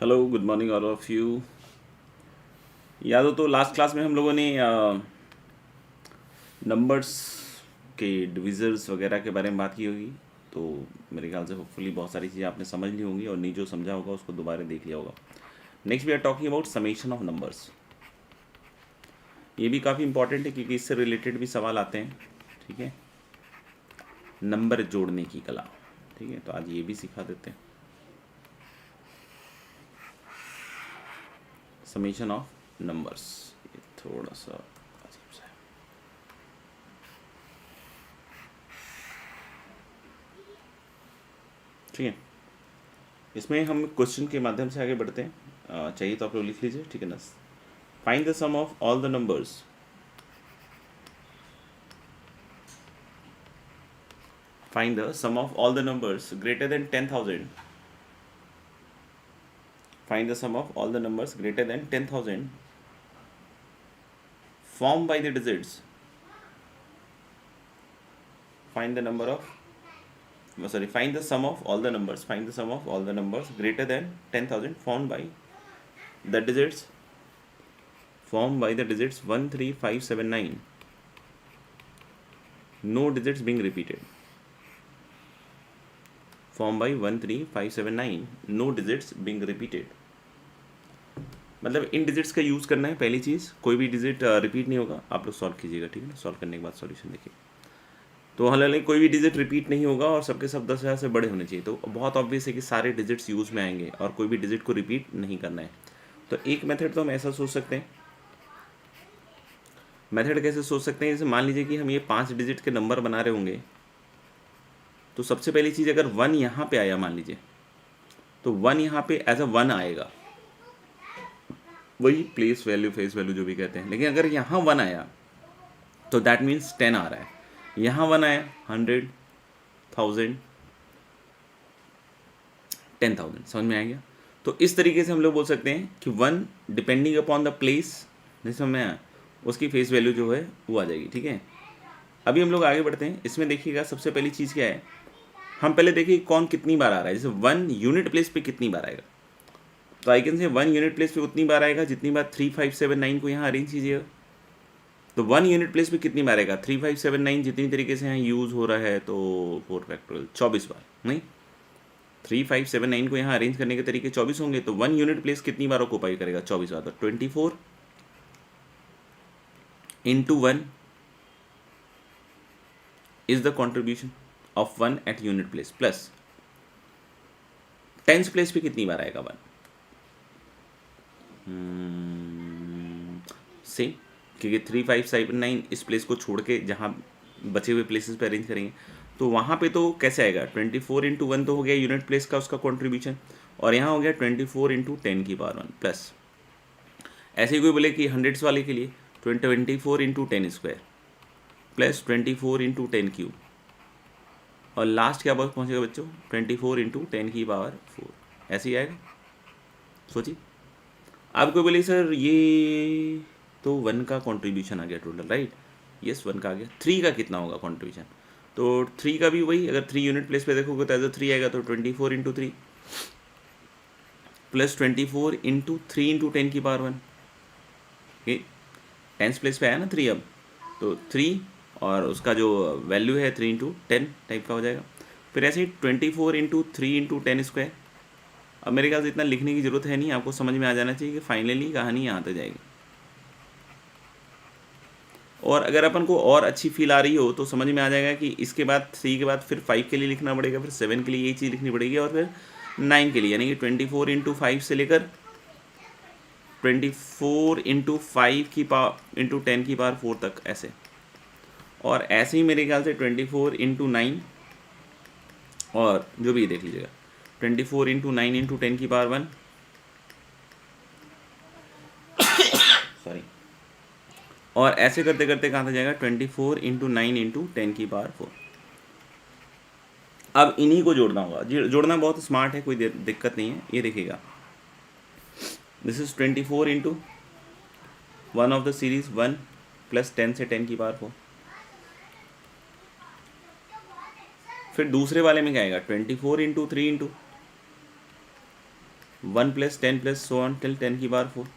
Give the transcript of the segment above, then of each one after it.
Hello good morning all of you. याद हो तो लास्ट क्लास में हम लोगों ने नंबर्स के डिविजर्स वगैरह के बारे में बात की होगी। तो मेरे ख्याल से होपफुली बहुत सारी चीज़ें आपने समझ ली होंगी और नहीं जो समझा होगा उसको दोबारा देख लिया होगा। Next we are talking about summation of numbers. ये भी काफ़ी इंपॉर्टेंट है क्योंकि इससे रिलेटेड भी सवाल आते हैं। ठीक है, नंबर जोड़ने की कला। ठीक है, तो आज ये भी सिखा देते हैं, समेशन ऑफ नंबर्स। ये थोड़ा सा अजीब सा है। ठीक है, इसमें हम क्वेश्चन के माध्यम से आगे बढ़ते हैं। चाहिए तो आप लोग लिख लीजिए। ठीक है ना। Find the sum of all the numbers. Find the sum of all the numbers greater than 10,000। Find the sum of all the numbers greater than 10,000 formed by the digits. Find the number of find the sum of all the numbers. Find the sum of all the numbers greater than 10,000 formed by the digits 1, 3, 5, 7, 9. No digits being repeated. Formed by 1, 3, 5, 7, 9. No digits being repeated. मतलब इन digits का use करना है। पहली चीज़, कोई भी digit repeat नहीं होगा। आप लोग सॉल्व कीजिएगा। ठीक है ना। सॉल्व करने के बाद सॉल्यूशन देखिए। तो हालांकि कोई भी डिजिट रिपीट नहीं होगा और सबके सब 10,000 से बड़े होने चाहिए। तो बहुत ऑब्वियस है कि सारे डिजिट्स यूज़ में आएंगे और कोई भी डिजिट को रिपीट नहीं करना है। तो एक मेथड तो हम ऐसा सोच सकते हैं। मेथड कैसे सोच सकते हैं, जैसे मान लीजिए कि हम ये 5 डिजिट के नंबर बना रहे होंगे। तो सबसे पहली चीज़, अगर 1 यहाँ पे आया मान लीजिए, तो 1 यहाँ पे एज अ 1 आएगा, वही प्लेस वैल्यू फेस वैल्यू जो भी कहते हैं। लेकिन अगर यहाँ 1 आया तो दैट मीन्स 10 आ रहा है। यहाँ 1 आया 100, 1000, 10,000। समझ में आ गया। तो इस तरीके से हम लोग बोल सकते हैं कि 1 डिपेंडिंग अपॉन द प्लेस, नहीं समझ में आया, उसकी फेस वैल्यू जो है वो आ जाएगी। ठीक है, अभी हम लोग आगे बढ़ते हैं। इसमें देखिएगा सबसे पहली चीज़ क्या है, हम पहले देखिए कौन कितनी बार आ रहा है। जैसे 1 यूनिट प्लेस पे कितनी बार आएगा, तो I can say 1 unit place पे उतनी बार आएगा जितनी बार 3, 5, 7, 9 को यहाँ अरेंज कीजिएगा। तो 1 यूनिट प्लेस पे कितनी बार आएगा, 3, 5, 7, 9 जितनी तरीके से यहाँ यूज़ हो रहा है, तो 4 फैक्टोरियल 24 बार। नहीं, 3, 5, 7, 9 को यहाँ अरेंज करने के तरीके 24 होंगे। तो 1 यूनिट प्लेस कितनी बार ऑक्यूपाई करेगा, 24 बार। तो 24 into 1 is the contribution of 1 at unit place, plus tens place पे कितनी बार आएगा 1, सेम, क्योंकि 3, 5, 7, 9 इस प्लेस को छोड़ के जहाँ बचे हुए प्लेसेस पे अरेंज करेंगे। तो वहाँ पे तो कैसे आएगा, 24 into 1 तो हो गया यूनिट प्लेस का उसका कॉन्ट्रीब्यूशन, और यहाँ हो गया 24 into 10 की पावर 1 प्लस। ऐसे ही कोई बोले कि हंड्रेड्स वाले के लिए 24 into 10 square plus 24 into 10 cube, और लास्ट क्या बात पहुँचेगा बच्चों, 24 into 10 की पावर 4। ऐसे ही आएगा। सोचिए, आप कोई बोले सर ये तो 1 का कॉन्ट्रीब्यूशन आ गया टोटल, राइट। यस, 1 का आ गया। 3 का कितना होगा कॉन्ट्रीब्यूशन, तो 3 का भी वही, अगर 3 यूनिट प्लेस पे देखोगे तो एज अ 3 आएगा। तो 24 into 3 प्लस 24 into 3 into 10 की पावर 1। टेंस प्लेस पे आया ना 3 अब, तो 3 और उसका जो वैल्यू है 3 into 10 टाइप का हो जाएगा। फिर ऐसे ही 24 into 3 into 10 स्क्वायर। अब मेरे ख्याल से इतना लिखने की ज़रूरत है नहीं, आपको समझ में आ जाना चाहिए कि फाइनली कहानी यहाँ तक जाएगी। और अगर अपन को और अच्छी फील आ रही हो तो समझ में आ जाएगा कि इसके बाद 3 के बाद फिर 5 के लिए लिखना पड़ेगा, फिर 7 के लिए यही चीज़ लिखनी पड़ेगी, और फिर 9 के लिए, यानी कि 24 into 5 से लेकर 24 into 5 की पावर into 10 की पावर 4 तक ऐसे। और ऐसे ही मेरे ख्याल से 24 into 9, और जो भी देख लीजिएगा 24 into 9 into 10 की पावर 1, सॉरी, और ऐसे करते करते कहाँ तक जाएगा, 24 into 9 into 10 की पावर 4। अब इन्हीं को जोड़ना होगा। जोड़ना बहुत स्मार्ट है, कोई दिक्कत नहीं है। ये देखिएगा, this is 24 into 1 of the series 1 plus 10 से 10 की पावर 4। फिर दूसरे वाले में क्या आएगा, 24 into 3 into 1 plus 10 plus so on till 10 की पावर 4,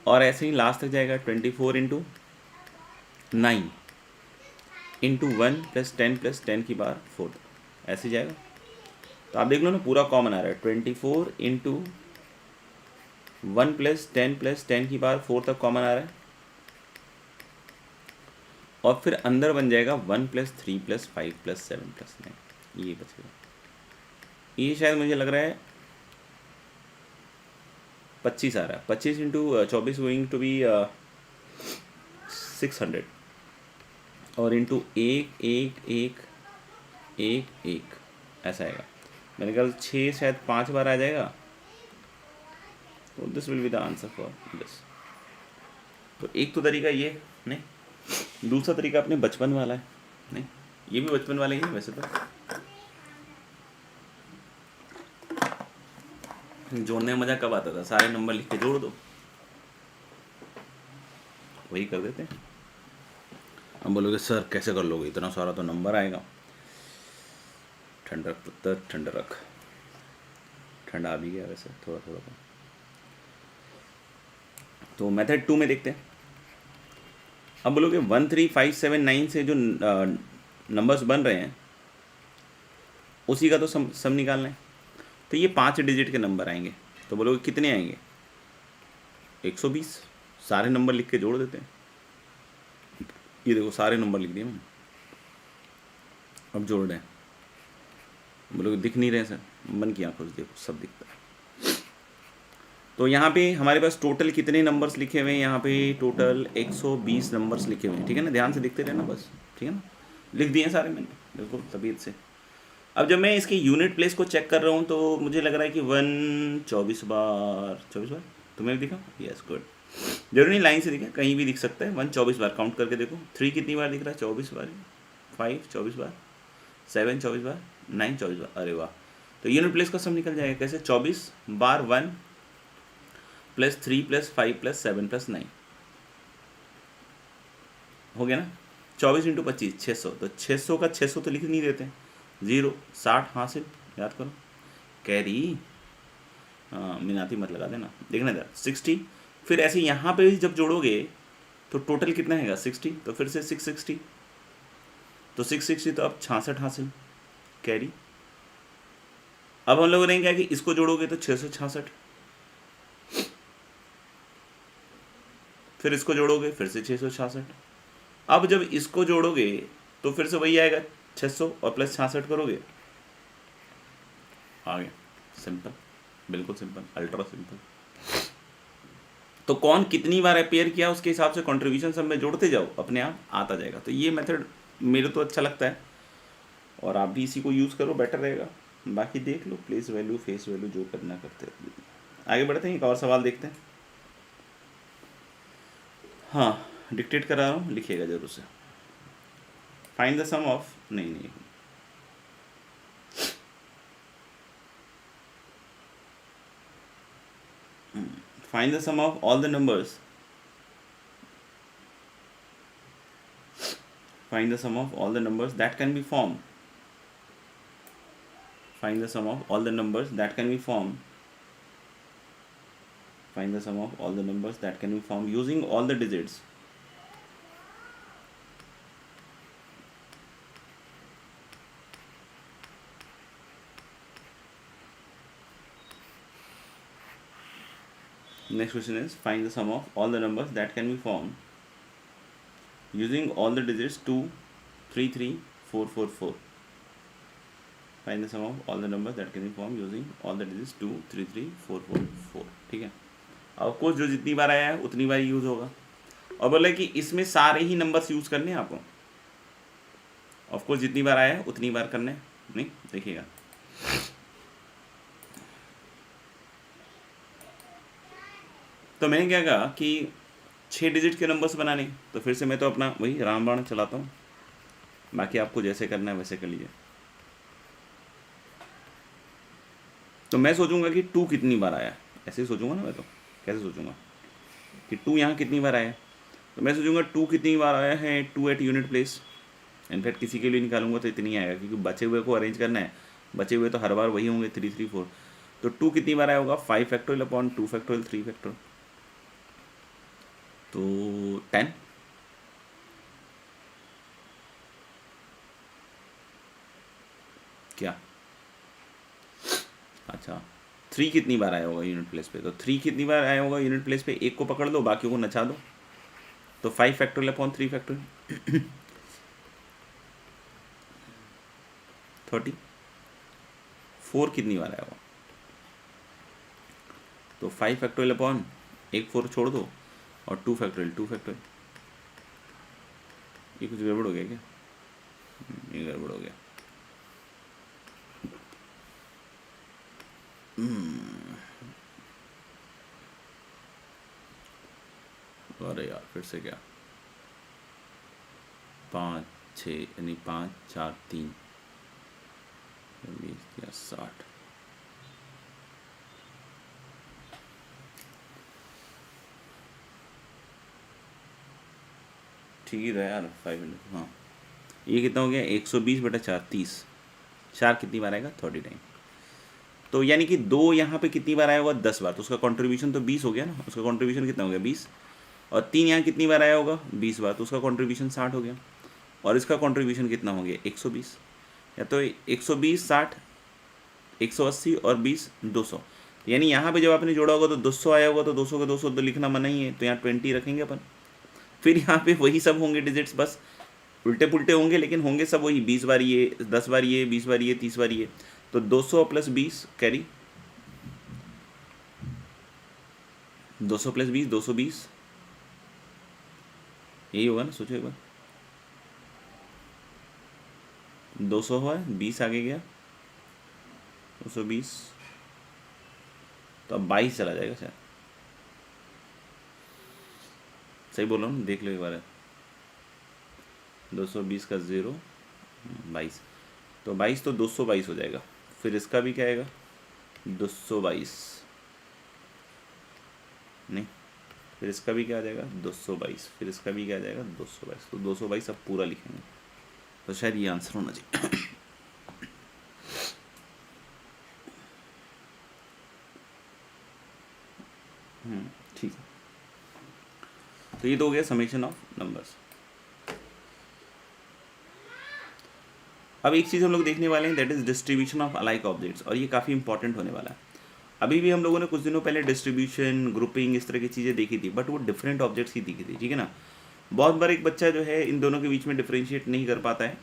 और ऐसे ही लास्ट तक जाएगा 24 इंटू 9 इंटू 1 प्लस 10 की पावर 4, ऐसे जाएगा। तो आप देख लो ना, पूरा कॉमन आ रहा है, 24 इंटू 1 प्लस 10 की पावर 4 तक कॉमन आ रहा है, और फिर अंदर बन जाएगा 1 प्लस 3 प्लस 5 प्लस 7 प्लस 9, ये बचेगा। ये शायद मुझे लग रहा है 25 आ रहा है, 25 इंटू 24 गोइंग टू बी 600, और इंटू 1 1 1 1 1 ऐसा आएगा। मैंने कहा 6 शायद 5 बार आ जाएगा, तो this will be the answer for this. तो एक तो तरीका ये नहीं, दूसरा तरीका अपने बचपन वाला है, नहीं ये भी बचपन वाले ही है वैसे तो। जोड़ने में मज़ा कब आता था, सारे नंबर लिख के जोड़ दो, वही कर देते हैं। हम बोलोगे सर कैसे कर लोगे, इतना सारा तो नंबर आएगा। ठंडा पुत्र ठंडा रख, ठंडा आ भी गया वैसे थोड़ा थोड़ा तो मेथड 2 में देखते हैं। अब बोलोगे 1 3 5 7 9 से जो नंबर्स बन रहे हैं उसी का तो सम निकालना है। तो ये 5 डिजिट के नंबर आएंगे, तो बोलोगे कितने आएंगे, 120। सारे नंबर लिख के जोड़ देते हैं। ये देखो सारे नंबर लिख दिए मैंने, अब जोड़ रहे हैं। बोलोगे दिख नहीं रहे सर, मन की आंखों से देखो सब दिखता है। तो यहाँ पे हमारे पास टोटल कितने नंबर्स लिखे हुए हैं, यहाँ पे टोटल 120 नंबर्स लिखे हुए हैं, ठीक है ना। ध्यान से देखते रहना बस, ठीक है ना। लिख दिए सारे मैंने बिल्कुल तबीयत से। अब जब मैं इसके यूनिट प्लेस को चेक कर रहा हूँ तो मुझे लग रहा है कि 24 बार तुम्हें भी दिखा, यस गुड। जरूरी नहीं लाइन से दिखा, कहीं भी दिख सकता है। 24 बार काउंट करके देखो। 3 कितनी बार दिख रहा है, 24 बार। 5 24 बार, 7 24 बार, 9 24 बार। अरे वाह, तो यूनिट प्लेस का सम निकल जाएगा कैसे, 24 बार 1 प्लस 3 प्लस 5 प्लस 7 प्लस 9 हो गया ना। 24 इंटू 25 600, तो 600 का 600 तो लिख नहीं देते हैं, 0 60 हासिल, याद करो कैरी। हाँ मिनाती मत लगा देना, देखना इधर 60। फिर ऐसे यहाँ पे जब जोड़ोगे तो टोटल कितना है 60, तो फिर से 660, तो 660 तो अब 66 हासिल कैरी। अब हम लोग ने क्या कि इसको जोड़ोगे तो 666, फिर इसको जोड़ोगे फिर से 666। अब जब इसको जोड़ोगे तो फिर से वही आएगा 600 और प्लस 66 करोगे, आ गया। सिंपल, बिल्कुल सिंपल, अल्ट्रा सिंपल। तो कौन कितनी बार अपेयर किया उसके हिसाब से कंट्रीब्यूशन सब में जोड़ते जाओ, अपने आप आता जाएगा। तो ये मेथड मेरे तो अच्छा लगता है, और आप भी इसी को यूज़ करो, बेटर रहेगा। बाकी देख लो प्लेस वैल्यू फेस वैल्यू जो करना करते हैं। आगे बढ़ते हैं, एक और सवाल देखते हैं। हाँ डिक्टेट करा रहा हूँ, लिखिएगा जरूर से। फाइंड द सम ऑफ, नहीं find the sum of all the numbers, find the sum of all the numbers that can be formed, find the sum of all the numbers that can be formed, find the sum of all the numbers that can be formed using all the digits. Next question is find the sum of all the numbers that can be formed using all the digits 2 3 3 4 4 4. Find the sum of all the numbers that can be formed using all the digits 2 3 3 4 4 4. ठीक है, of course जो जितनी बार आया है उतनी बार use होगा, और बोले कि इसमें सारे ही नंबर्स यूज़ करने हैं आपको। ऑफ कोर्स जितनी बार आया है उतनी बार करने, नहीं देखिएगा। तो मैंने क्या कहा कि 6 डिजिट के नंबर्स बनाने, तो फिर से मैं तो अपना वही रामबाण चलाता हूँ, बाकी आपको जैसे करना है वैसे कर लीजिए। तो मैं सोचूंगा कि 2 कितनी बार आया, ऐसे ही सोचूंगा ना मैं। तो कैसे सोचूंगा कि 2 यहाँ कितनी बार आया, तो मैं सोचूंगा 2 कितनी बार आया है, 2 एट यूनिट प्लेस। इनफैक्ट किसी के लिए निकालूंगा तो इतनी आएगा, क्योंकि बचे हुए को अरेंज करना है। बचे हुए तो हर बार वही होंगे 3 3 4। तो 2 कितनी बार आया होगा, 5 फैक्टोरियल अपॉन 2 फैक्टोरियल 3 फैक्टोरियल, तो 10। क्या, अच्छा 3 कितनी बार आया होगा यूनिट प्लेस पे, तो 3 कितनी बार आया होगा यूनिट प्लेस पे, एक को पकड़ लो बाकी को नचा दो, तो 5 फैक्टोरियल अपॉन 3 फैक्टोरियल 30। 4 कितनी बार आया होगा, तो 5 फैक्टोरियल अपॉन एक 4 छोड़ दो और 2 फैक्टोरियल 2 फैक्टोरियल। ये कुछ गड़बड़ हो गया क्या, ये गड़बड़ हो गया। अरे यार फिर से क्या, 5 6 यानी 5 4 3 या 60। ठीक ही रहा यार 500। हाँ ये कितना हो गया, 120 बटा 4 30। 4 कितनी बार आएगा, 30 टाइम। तो यानी कि 2 यहाँ पे कितनी बार आया होगा, 10 बार, तो उसका कंट्रीब्यूशन तो 20 हो गया ना, उसका कंट्रीब्यूशन कितना हो गया 20। और 3 यहाँ कितनी बार आया होगा, 20 बार, तो उसका कंट्रीब्यूशन 60 हो गया। और इसका कंट्रीब्यूशन कितना हो गया, 120। या तो 120 60 180 और 20 200। यानी यहाँ पे जब आपने जोड़ा होगा तो 200 आया होगा, तो 200 के 200 तो लिखना मना ही है, तो यहाँ 20 रखेंगे अपन। फिर यहाँ पे वही सब होंगे डिजिट्स, बस उल्टे पुल्टे होंगे, लेकिन होंगे सब वही, 20 बार ये, 10 बार ये, 20 बार ये, 30 बार ये। तो 200 प्लस 20 कैरी, 200 प्लस 20 220, यही होगा ना, सोचो एक बार। 200 हुआ, 20 आगे गया, 220, तो अब 22 चला जाएगा शायद, सही बोल रहा हूँ, देख लो एक बार। 220 का 0 22, तो 22 तो 222 हो जाएगा। फिर इसका भी क्या आएगा, 222 नहीं, फिर इसका भी क्या आ जाएगा 222, फिर इसका भी क्या आ जाएगा 222, तो 222 अब पूरा लिखेंगे, तो शायद ये आंसर होना चाहिए। ठीक है, तो ये तो हो गया समेशन ऑफ नंबर्स। अब एक चीज़ हम लोग देखने वाले हैं, that is distribution of alike objects, और ये काफ़ी इंपॉर्टेंट होने वाला है। अभी भी हम लोगों ने कुछ दिनों पहले डिस्ट्रीब्यूशन, ग्रुपिंग, इस तरह की चीज़ें देखी थी, बट वो डिफरेंट ऑब्जेक्ट्स ही दिखी थी, ठीक है ना। बहुत बार एक बच्चा जो है इन दोनों के बीच में डिफ्रेंशिएट नहीं कर पाता है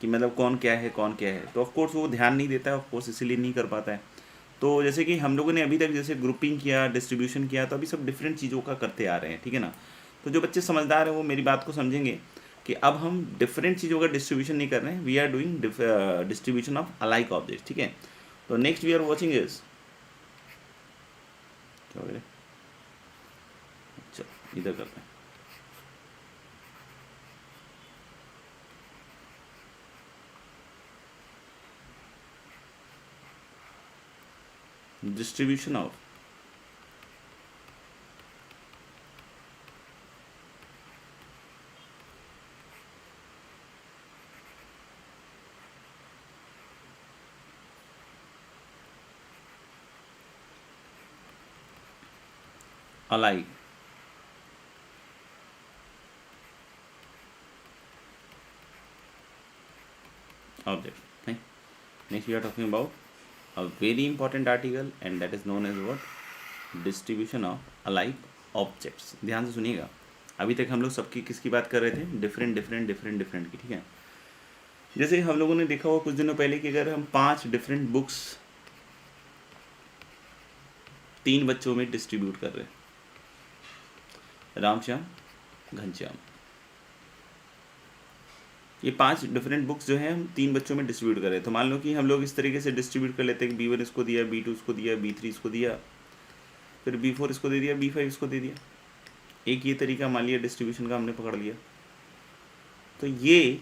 कि मतलब कौन क्या है कौन क्या है, तो ऑफकोर्स वो ध्यान नहीं देता है, ऑफकोर्स इसीलिए नहीं कर पाता है। तो जैसे कि हम लोगों ने अभी तक जैसे ग्रुपिंग किया, डिस्ट्रीब्यूशन किया, तो अभी सब डिफरेंट चीज़ों का करते आ रहे हैं, ठीक है ना। तो जो बच्चे समझदार हैं वो मेरी बात को समझेंगे कि अब हम डिफरेंट चीज़ों का डिस्ट्रीब्यूशन नहीं कर रहे हैं, we are doing distribution of alike object, ठीक है। तो next we are watching is, चलो इधर करते हैं। Distribution of alike object, right? Next we are talking about a very important article and that is known as what, distribution of alike objects। ध्यान से सुनिएगा, अभी तक हम लोग सबकी किसकी बात कर रहे थे, डिफरेंट डिफरेंट डिफरेंट डिफरेंट की, ठीक है। जैसे हम लोगों ने देखा हुआ कुछ दिनों पहले कि अगर हम 5 डिफरेंट बुक्स 3 बच्चों में डिस्ट्रीब्यूट कर रहे हैं, रामश्याम घनश्याम, ये 5 डिफरेंट बुक्स जो हैं हम 3 बच्चों में डिस्ट्रीब्यूट कर रहे हैं। तो मान लो कि हम लोग इस तरीके से डिस्ट्रीब्यूट कर लेते हैं कि B1 इसको दिया, B2 इसको दिया, B3 इसको दिया, फिर B4 इसको दे दिया, B5 इसको दे दिया। एक ये तरीका मान लिया डिस्ट्रीब्यूशन का हमने पकड़ लिया। तो ये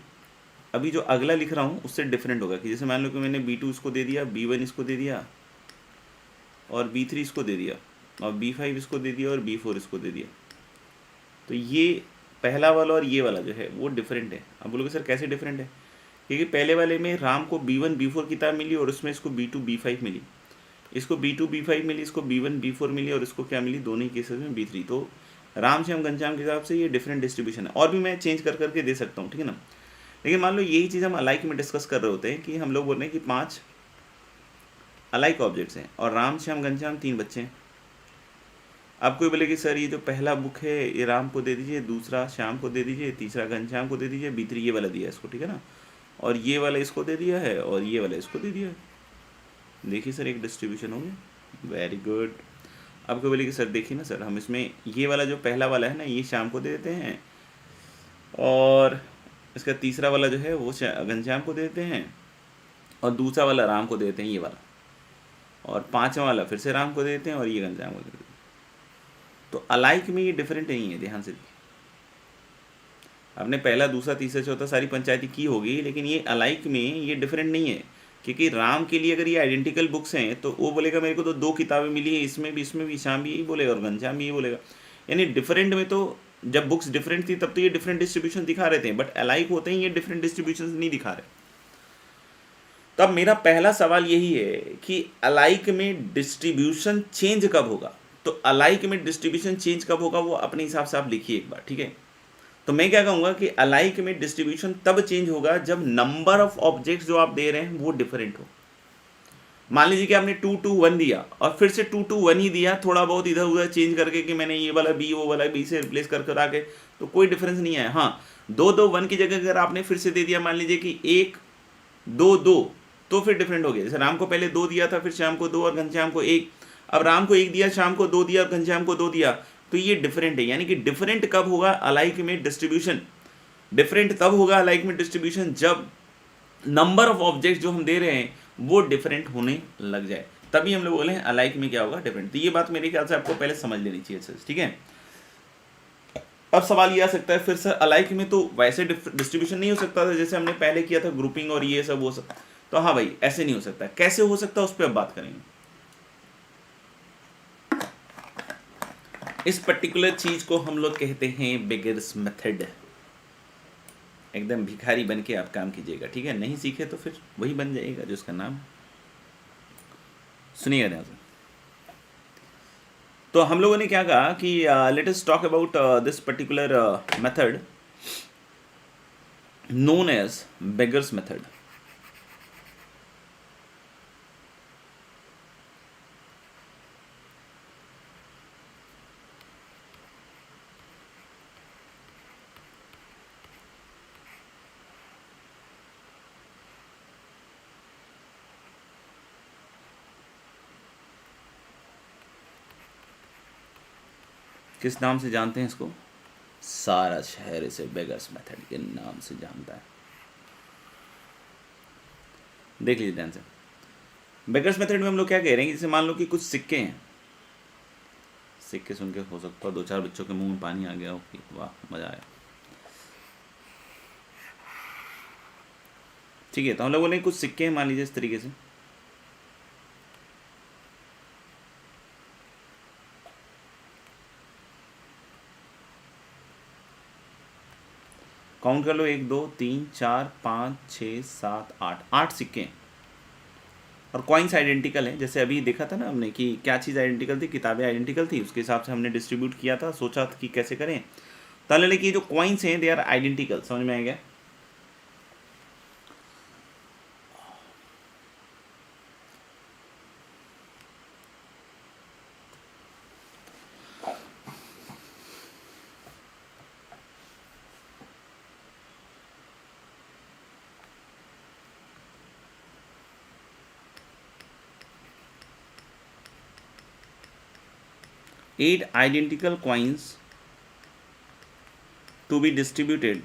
अभी जो अगला लिख रहा हूँ उससे डिफरेंट होगा कि जैसे मान लो कि मैंने B2 इसको दे दिया, B1 इसको दे दिया और B3 इसको दे दिया और B5 इसको दे दिया और B4 इसको दे दिया। तो ये पहला वाला और ये वाला जो है वो डिफरेंट है। अब बोलोगे सर कैसे डिफरेंट है, क्योंकि पहले वाले में राम को B1 B4 किताब मिली और उसमें इसको B2 B5 मिली। इसको B2 B5 मिली, इसको B1 B4 मिली, और इसको क्या मिली, दोनों ही केसेस में B3। तो राम श्याम घनश्याम के हिसाब से ये डिफरेंट डिस्ट्रीब्यूशन है। और भी मैं चेंज कर करके दे सकता हूँ, ठीक है ना। लेकिन मान लो यही चीज़ हम अलाइक में डिस्कस कर रहे होते हैं कि हम लोग बोल रहे हैं कि 5 अलाइक ऑब्जेक्ट्स हैं और राम श्याम घनश्याम 3 बच्चे हैं। अब कोई बोले कि सर ये जो पहला बुक है ये राम को दे दीजिए, दूसरा श्याम को दे दीजिए, तीसरा घनश्याम को दे दीजिए, B3 ये वाला दिया है इसको, ठीक है ना, और ये वाला इसको दे दिया है, और ये वाला इसको दे दिया है। देखिए सर एक डिस्ट्रीब्यूशन हो गया, वेरी गुड। अब कोई बोले कि सर देखिए ना सर, हम इसमें ये वाला जो पहला वाला है ना ये श्याम को दे देते हैं, और इसका तीसरा वाला जो है वो घनश्याम को दे देते हैं, और दूसरा वाला राम को दे देते हैं ये वाला, और पाँचवा वाला फिर से राम को दे देते हैं, और ये घनश्याम को दे देते हैं। तो अलाइक में ये डिफरेंट नहीं है, ध्यान से देखिए। आपने पहला दूसरा तीसरा चौथा सारी पंचायती की होगी, लेकिन ये अलाइक में ये डिफरेंट नहीं है, क्योंकि राम के लिए अगर ये आइडेंटिकल बुक्स हैं तो वो बोलेगा मेरे को तो 2 किताबें मिली है, इसमें भी श्याम भी यही बोलेगा और घनश्याम भी यही बोलेगा। यानी डिफरेंट में तो जब बुक्स डिफरेंट थी तब तो ये डिफरेंट डिस्ट्रीब्यूशन दिखा रहे थे, बट अलाइक होते ही ये डिफरेंट डिस्ट्रीब्यूशन नहीं दिखा रहे। तब मेरा पहला सवाल यही है कि अलाइक में डिस्ट्रीब्यूशन चेंज कब होगा। तो अलाइक में डिस्ट्रीब्यूशन चेंज कब होगा वो अपने हिसाब से आप लिखिए एक बार, ठीक है। तो मैं क्या कहूँगा कि अलाइक में डिस्ट्रीब्यूशन तब चेंज होगा जब नंबर ऑफ ऑब्जेक्ट्स जो आप दे रहे हैं वो डिफरेंट हो। मान लीजिए कि आपने 2 2 1 दिया और फिर से 2 2 1 ही दिया, थोड़ा बहुत इधर उधर चेंज करके कि मैंने ये वाला बी वो वाला बी से रिप्लेस कर आके, तो कोई डिफरेंस नहीं आया। हाँ 2 2 1 की जगह अगर आपने फिर से दे दिया, मान लीजिए कि 1 2 2, तो फिर डिफरेंट हो गया। जैसे राम को पहले 2 दिया था, फिर श्याम को 2 और घनश्याम को 1, अब राम को 1 दिया, श्याम को 2 दिया और घनश्याम को 2 दिया, तो ये डिफरेंट है। यानी कि डिफरेंट कब होगा अलाइक में डिस्ट्रीब्यूशन, डिफरेंट तब होगा अलाइक में डिस्ट्रीब्यूशन जब नंबर ऑफ ऑब्जेक्ट्स जो हम दे रहे हैं वो डिफरेंट होने लग जाए, तभी हम लोग बोले अलाइक में क्या होगा, डिफरेंट। तो ये बात मेरे ख्याल से आपको पहले समझ लेनी चाहिए सर, ठीक है। अब सवाल ये आ सकता है फिर सर अलाइक में तो वैसे डिस्ट्रीब्यूशन नहीं हो सकता था जैसे हमने पहले किया था, ग्रुपिंग और ये सब वो सब। तो हाँ भाई ऐसे नहीं हो सकता, कैसे हो सकता है उस पर अब बात करेंगे। इस पर्टिकुलर चीज को हम लोग कहते हैं बेगर्स मेथड। एकदम भिखारी बन के आप काम कीजिएगा, ठीक है। नहीं सीखे तो फिर वही बन जाएगा जो उसका नाम। सुनिएगा ध्यान से। तो हम लोगों ने क्या कहा कि let us talk about this particular method known as beggars method. किस नाम से जानते हैं इसको? सारा शहर इसे बेगर्स मेथड के नाम से जानता है। देख लीजिए ध्यान से। बेगर्स मेथड में हम लोग क्या कह रहे हैं, जैसे मान लो कि कुछ सिक्के हैं, सिक्के सुन के हो सकता है 2-4 बच्चों के मुंह में पानी आ गया हो कि वाह मजा आया, ठीक है। तो हम लोग बोले कुछ सिक्के हैं, मान लीजिए इस तरीके से, काउंट कर लो 1 2 3 4 5 6 7 8, 8 सिक्के हैं और कॉइन्स आइडेंटिकल हैं। जैसे अभी देखा था ना हमने कि क्या चीज़ आइडेंटिकल थी, किताबें आइडेंटिकल थी, उसके हिसाब से हमने डिस्ट्रीब्यूट किया था, सोचा था कि कैसे करें। तो लेकिन जो कॉइन्स हैं दे आर आइडेंटिकल, समझ में आ गया। Eight identical coins to be distributed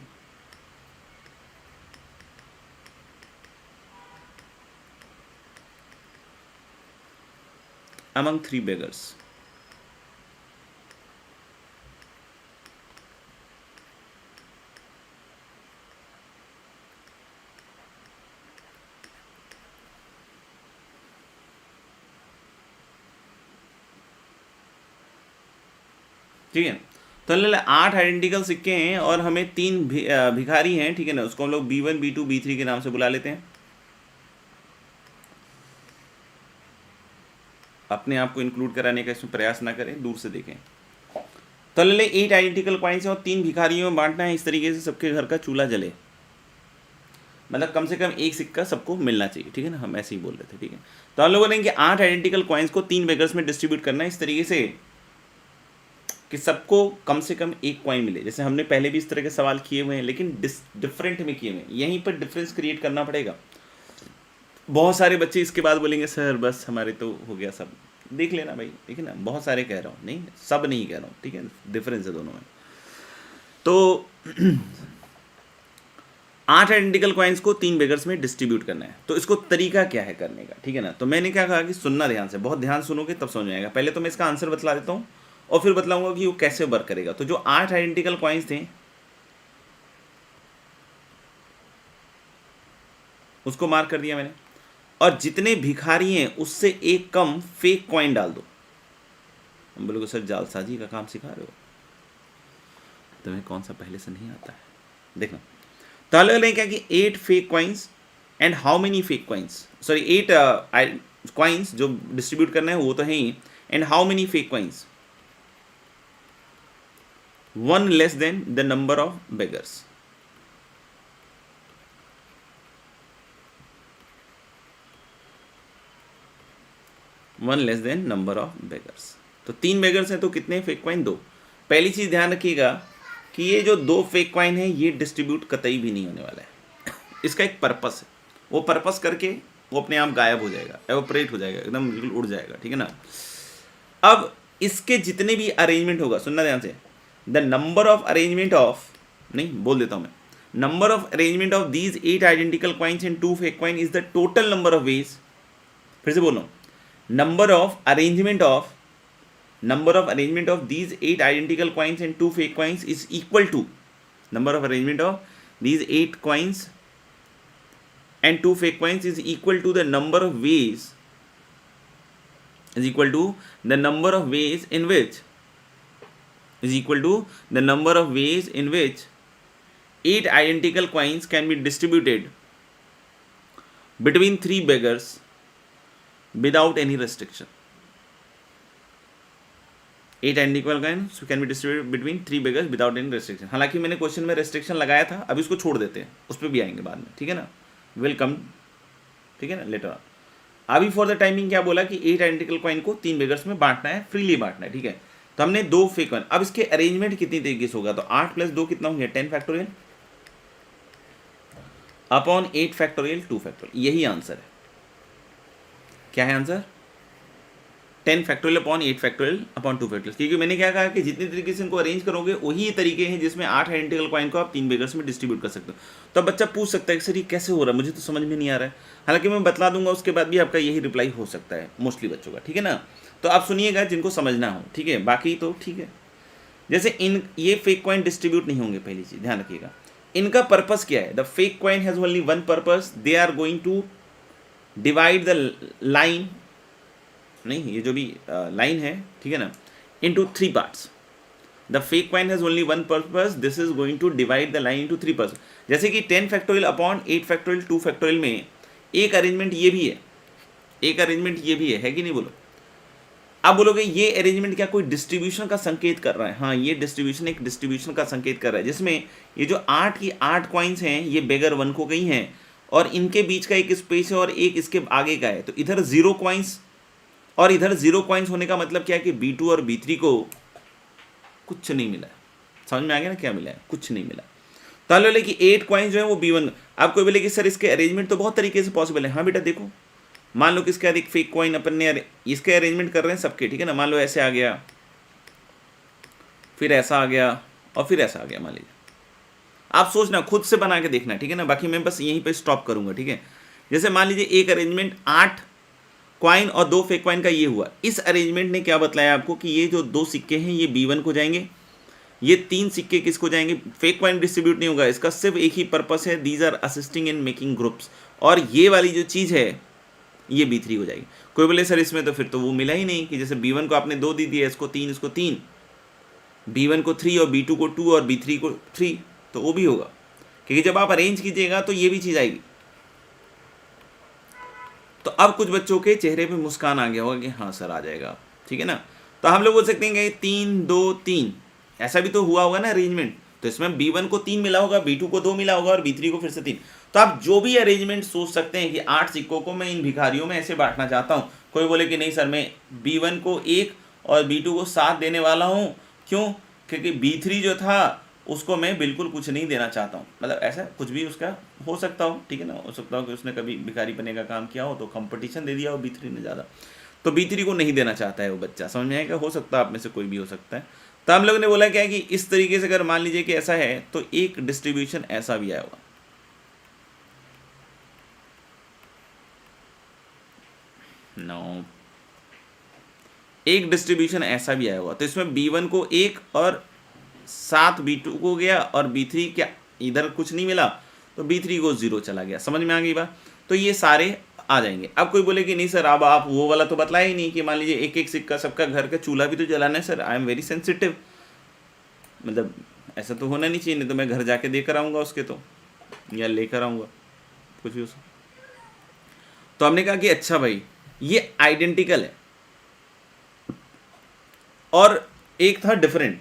among 3 beggars. ठीक है। तो 8 आइडेंटिकल सिक्के हैं और हमें 3 भिखारी हैं, ठीक है ना। उसको हम लोग B1 B2 B3 के नाम से बुला लेते हैं। अपने आप को इंक्लूड कराने का इसमें प्रयास ना करें, दूर से देखें। तो ले 8 आइडेंटिकल कॉइन्स हैं और 3 भिखारियों में बांटना है, इस तरीके से सबके घर का चूल्हा जले, मतलब कम से कम एक सिक्का सबको मिलना चाहिए, ठीक है ना, हम ऐसे ही बोल रहे थे, ठीक है। तो हम लोगों ने कि 8 आइडेंटिकल कॉइन्स को 3 बेगर्स में डिस्ट्रीब्यूट करना है इस तरीके से कि सबको कम से कम एक कॉइन मिले। जैसे हमने पहले भी इस तरह के सवाल किए हुए हैं, लेकिन डिफरेंट में किए हुए हैं, यहीं पर डिफरेंस क्रिएट करना पड़ेगा। बहुत सारे बच्चे इसके बाद बोलेंगे सर बस हमारे तो हो गया सब, देख लेना भाई, ठीक है ना, बहुत सारे कह रहा हूँ, नहीं सब नहीं कह रहा हूँ, ठीक है, डिफरेंस है दोनों में। तो 8 आइडेंटिकल कॉइन्स को 3 बेगर्स में डिस्ट्रीब्यूट करना है। तो इसको तरीका क्या है करने का, ठीक है ना। तो मैंने क्या कहा कि सुनना ध्यान से, बहुत ध्यान सुनोगे तब समझ में आएगा। पहले तो मैं इसका आंसर बतला देता हूँ और फिर बतलाऊंगा कि वो कैसे वर्क करेगा। तो जो 8 आइडेंटिकल कॉइन्स थे उसको मार्क कर दिया मैंने, और जितने भिखारी हैं उससे एक कम फेक कॉइन डाल दो। हम बोलोगे सर जालसाजी का काम सिखा रहे हो, तुम्हें कौन सा पहले से नहीं आता है, देखना। तो अलग अलग क्या कि 8 fake coins and how many fake coins, sorry 8 coins जो डिस्ट्रीब्यूट करना है वो तो है ही, and how many fake coins, 1 less than the number of beggars. One less than number of beggars. तो 3 बेगर्स हैं तो कितने फेक कॉइन, 2। पहली चीज ध्यान रखिएगा कि ये जो 2 फेक कॉइन है ये डिस्ट्रीब्यूट कतई भी नहीं होने वाला है। इसका एक पर्पस है, वो पर्पस करके वो अपने आप गायब हो जाएगा, एवोपरेट हो जाएगा, एकदम बिल्कुल उड़ जाएगा, ठीक है ना। अब इसके जितने भी अरेंजमेंट होगा, सुनना ध्यान से, the number of arrangement of, नहीं बोल देता हूं मैं, number of arrangement of these 8 identical coins and 2 fake coin is the total number of ways. फिर से बोल रहा हूं, number of arrangement of these 8 identical coins and 2 fake coins is equal to, number of arrangement of these 8 coins and 2 fake coins is equal to the number of ways, is equal to the number of ways in which, is equal to the number of ways in which 8 identical coins can be distributed between 3 beggars without any restriction. 8 identical coins can be distributed between 3 beggars without any restriction. हालांकि मैंने question में restriction लगाया था, अभी उसको छोड़ देते हैं, उस पर भी आएंगे बाद में, ठीक है ना, वेलकम, ठीक है ना, लेटर ऑन। अभी फॉर द टाइमिंग क्या बोला कि 8 आइडेंटिकल कॉइन को 3 बेगर्स में बांटना है, फ्रीली बांटना है, ठीक है। तो हमने 2 फेक कॉइन, अब इसके अरेंजमेंट कितनी तरीके से होगा, तो 8 + 2 कितना होंगे, 10 फैक्टोरियल अपॉन 8 फैक्टोरियल 2 फैक्टोरियल, यही आंसर है। क्या है answer, 10 factorial upon 8 factorial upon 2 factorial. क्योंकि मैंने क्या कहा कि जितनी तरीके से इनको अरेंज करोगे वही तरीके हैं जिसमें 8 आइडेंटिकल कॉइन को आप 3 बेगर्स में डिस्ट्रीब्यूट कर सकते हो। तो अब बच्चा पूछ सकता है कि सर ये कैसे हो रहा है, मुझे तो समझ में नहीं आ रहा है। हालांकि मैं बतला दूंगा, उसके बाद भी आपका यही रिप्लाई हो सकता है मोस्टली बच्चों का, ठीक है ना। तो आप सुनिएगा जिनको समझना हो, ठीक है, बाकी तो ठीक है। जैसे ये फेक कॉइन डिस्ट्रीब्यूट नहीं होंगे, पहली चीज ध्यान रखिएगा। इनका पर्पस क्या है, the fake coin has only one purpose, they are going to divide the line, नहीं ये जो भी लाइन है, ठीक है ना, into 3 parts. The fake coin has only one purpose, this is going to divide the line into 3 parts. जैसे कि 10 फैक्टोरियल अपॉन 8 फैक्टोरियल 2 फैक्टोरियल में एक अरेंजमेंट ये भी है, एक अरेंजमेंट ये भी है कि नहीं, बोलो। आप बोलोगे ये अरेंजमेंट क्या कोई डिस्ट्रीब्यूशन का संकेत कर रहा है, हाँ ये डिस्ट्रीब्यूशन एक डिस्ट्रीब्यूशन का संकेत कर रहा है, जिसमें ये जो 8 की 8 कॉइन्स हैं ये बेगर 1 को गई हैं और इनके बीच का एक स्पेस है और एक इसके आगे का है। तो इधर 0 कॉइन्स और इधर 0 कॉइन्स होने का मतलब क्या है कि B2 और B3 को कुछ नहीं मिला। समझ में आ गया ना क्या मिला है, कुछ नहीं मिला। तो मान लो कि 8 कॉइन्स जो है वो B1, आप कोई बोले कि सर इसके अरेंजमेंट तो बहुत तरीके से पॉसिबल है। हाँ बेटा देखो, मान लो कि इसके अधिक फेक कॉइन अपन ने इसके अरेंजमेंट कर रहे हैं सबके, ठीक है ना। मान लो ऐसे आ गया, फिर ऐसा आ गया और फिर ऐसा आ गया, मान लीजिए। आप सोचना, खुद से बना के देखना, ठीक है ना। बाकी मैं बस यहीं पे स्टॉप करूंगा, ठीक है। जैसे मान लीजिए एक अरेंजमेंट 8 कॉइन और 2 फेक कॉइन का ये हुआ। इस अरेंजमेंट ने क्या बतलाया आपको कि ये जो 2 सिक्के हैं ये B1 को जाएंगे, ये 3 सिक्के किसको जाएंगे, फेक कॉइन डिस्ट्रीब्यूट नहीं होगा। इसका सिर्फ एक ही पर्पस है, these are assisting in making groups, और ये वाली जो चीज़ है ये B3 हो जाएगी। कोई बोले सर इसमें तो फिर तो वो मिला ही नहीं, कि जैसे B1 को आपने 2 दे दिया, इसको 3, इसको 3, B1 को 3 और B2 को 2 और B3 को 3, तो वो भी होगा। क्योंकि जब आप अरेंज कीजिएगा तो ये भी चीज़ आएगी। तो अब कुछ बच्चों के चेहरे पे मुस्कान आ गया होगा कि हाँ सर आ जाएगा, ठीक है ना। तो हम लोग बोल सकते हैं कि 3 2 3, ऐसा भी तो हुआ होगा ना अरेंजमेंट। तो इसमें B1 को 3 मिला होगा, B2 को 2 मिला होगा और B3 को फिर से 3। तो आप जो भी अरेंजमेंट सोच सकते हैं कि 8 सिक्कों को मैं इन भिखारियों में ऐसे बांटना चाहता हूँ। कोई बोले कि नहीं सर मैं B1 को 1 और B2 को 7 देने वाला हूँ, क्यों, क्योंकि B3 जो था उसको मैं बिल्कुल कुछ नहीं देना चाहता हूँ। मतलब ऐसा कुछ भी उसका हो सकता हो, ठीक है ना। हो सकता हो कि उसने कभी भिखारी बनने का काम किया हो तो कंपटीशन दे दिया हो B3 ने ज़्यादा, तो B3 को नहीं देना चाहता है वो बच्चा। समझ में आएगा, हो सकता है आप में से कोई भी हो सकता है। तो हम लोगों ने बोला क्या है कि इस तरीके से अगर मान लीजिए कि ऐसा है तो एक डिस्ट्रीब्यूशन ऐसा भी आया होगा। नो, एक डिस्ट्रीब्यूशन ऐसा भी आया हुआ। तो इसमें B1 को 1 और 7 B2 को गया और B3 क्या इधर कुछ नहीं मिला तो B3 को 0 चला गया। समझ में आ गई बात। तो ये सारे आ जाएंगे। अब कोई बोले कि नहीं सर अब आप वो वाला तो बतलाया ही नहीं कि मान लीजिए एक एक सिक्का सबका घर का चूल्हा भी तो जलाना है। Sir I am very sensitive, मतलब ऐसा तो होना नहीं चाहिए, नहीं तो मैं घर जाके देकर आऊँगा उसके, तो या लेकर आऊँगा कुछ भी उसको। तो हमने कहा कि अच्छा भाई ये आइडेंटिकल है और एक था डिफरेंट,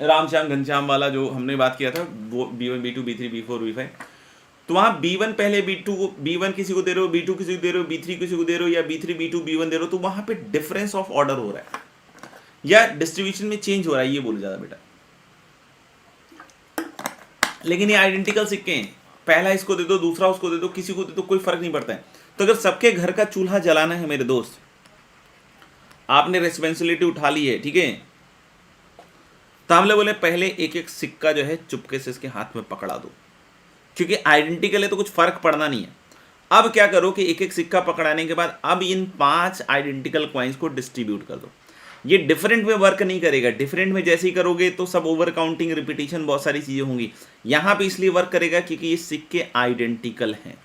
राम श्याम घनश्याम वाला जो हमने बात किया था वो B1 B2 B3 B4 B5। तो वहाँ B1 पहले B2 को B1 किसी को दे रहे हो, B2 किसी को दे रहे हो, B3 किसी को दे रहे हो, या B3 B2 B1 दे रहे हो, तो वहाँ पे डिफरेंस ऑफ ऑर्डर हो रहा है या डिस्ट्रीब्यूशन में चेंज हो रहा है, ये बोलो ज़्यादा बेटा। लेकिन ये आइडेंटिकल सिक्के हैं, पहला इसको दे दो दूसरा उसको दे दो किसी को दे दो, कोई फर्क नहीं पड़ता है। तो अगर सबके घर का चूल्हा जलाना है मेरे दोस्त, आपने रिस्पॉन्सिबिलिटी उठा ली है, ठीक है, तो हम लोग बोले पहले एक एक सिक्का जो है चुपके से इसके हाथ में पकड़ा दो, क्योंकि आइडेंटिकल है तो कुछ फर्क पड़ना नहीं है। अब क्या करो कि एक एक सिक्का पकड़ाने के बाद अब इन 5 आइडेंटिकल कॉइन्स को डिस्ट्रीब्यूट कर दो। ये डिफरेंट में वर्क नहीं करेगा, डिफरेंट में जैसे ही करोगे तो सब ओवर काउंटिंग रिपीटिशन बहुत सारी चीजें होंगी। यहां पे इसलिए वर्क करेगा क्योंकि ये सिक्के आइडेंटिकल हैं।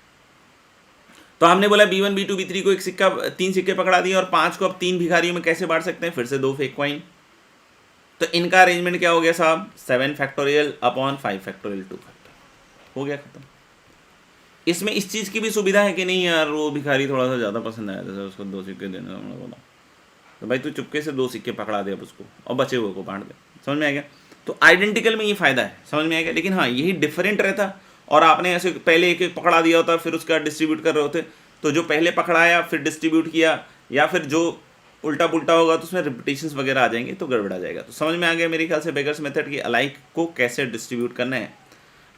तो हमने बोला B1 B2 B3 को एक सिक्का 3 सिक्के पकड़ा दिए और 5 को अब 3 भिखारियों में कैसे बांट सकते हैं, फिर से 2 फेक कॉइन। तो इनका अरेंजमेंट क्या हो गया साहब, 7 फैक्टोरियल अपॉन 5 फैक्टोरियल 2 फैक्टोरियल, हो गया खत्म। इसमें इस चीज़ की भी सुविधा है कि नहीं यार वो भिखारी थोड़ा सा ज़्यादा पसंद आया था उसको 2 सिक्के देने, हमने बोला तो भाई तू चुपके से 2 सिक्के पकड़ा दे अब उसको और बचे हुए को बांट दे। समझ में आ गया। तो आइडेंटिकल में ये फ़ायदा है, समझ में आ गया। लेकिन हाँ यही डिफरेंट रहता और आपने ऐसे पहले एक एक पकड़ा दिया होता फिर उसका डिस्ट्रीब्यूट कर रहे होते, तो जो पहले पकड़ाया फिर डिस्ट्रीब्यूट किया या फिर जो उल्टा पुल्टा होगा तो उसमें रिपीटेशंस वगैरह आ जाएंगे तो गड़बड़ा जाएगा। तो समझ में आ गया मेरे ख्याल से बेगर्स मेथड की अलाइक को कैसे डिस्ट्रीब्यूट करना है,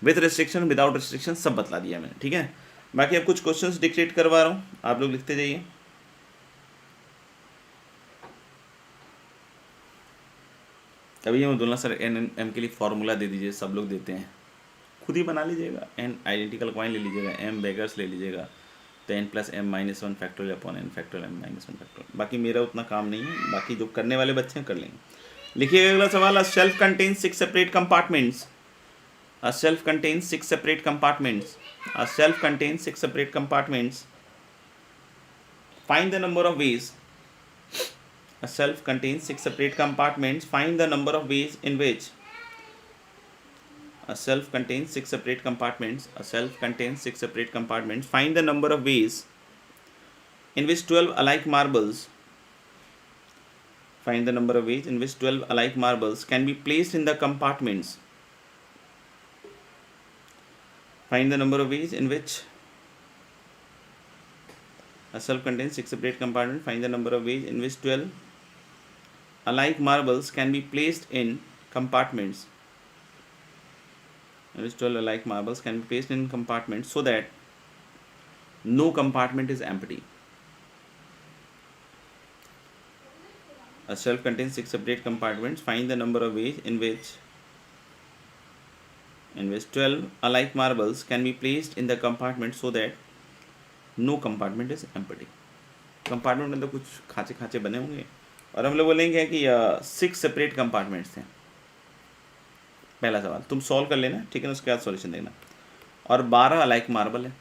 विद रिस्ट्रिक्शन विदाउट रिस्ट्रिक्शन सब बतला दिया मैंने, ठीक है। बाकी अब कुछ क्वेश्चंस डिक्टेट करवा रहा हूँ, आप लोग लिखते जाइए। कभी हम बोलना सर एन एम के लिए फॉर्मूला दे दीजिए, सब लोग देते हैं, खुद ही बना लीजिएगा। एन आइडेंटिकल कॉइन ले लीजिएगा, एम बेगर्स ले लीजिएगा, तो n plus m minus 1 factorial upon n factorial m minus 1 factorial. बाकी मेरा उतना काम नहीं है, बाकी जो करने वाले बच्चे हैं कर लेंगे। लिखिएगा अगला सवाल, अ shelf contains 6 separate compartments, a shelf contains 6 separate compartments, a shelf contains 6 separate compartments, find the number of ways, a shelf contains 6 separate compartments, find the number of ways in which a shelf contains 6 separate compartments, a shelf contains 6 separate compartments, find the number of ways in which 12 alike marbles, find the number of ways in which 12 alike marbles can be placed in the compartments, find the number of ways in which a shelf contains 6 separate compartments, find the number of ways in which 12 alike marbles can be placed in compartments, in which 12 alike marbles can be placed in compartments so that no compartment is empty. A shelf contains 6 separate compartments, find the number of ways in which 12 alike marbles can be placed in the compartment so that no compartment is empty. Compartment में तो कुछ खांचे खांचे बने होंगे और हम लोग बोलेंगे कि 6 सेपरेट कंपार्टमेंट्स हैं। पहला सवाल तुम सॉल्व कर लेना, ठीक है ना, उसके बाद सॉल्यूशन देना। और 12 अलाइक मार्बल है,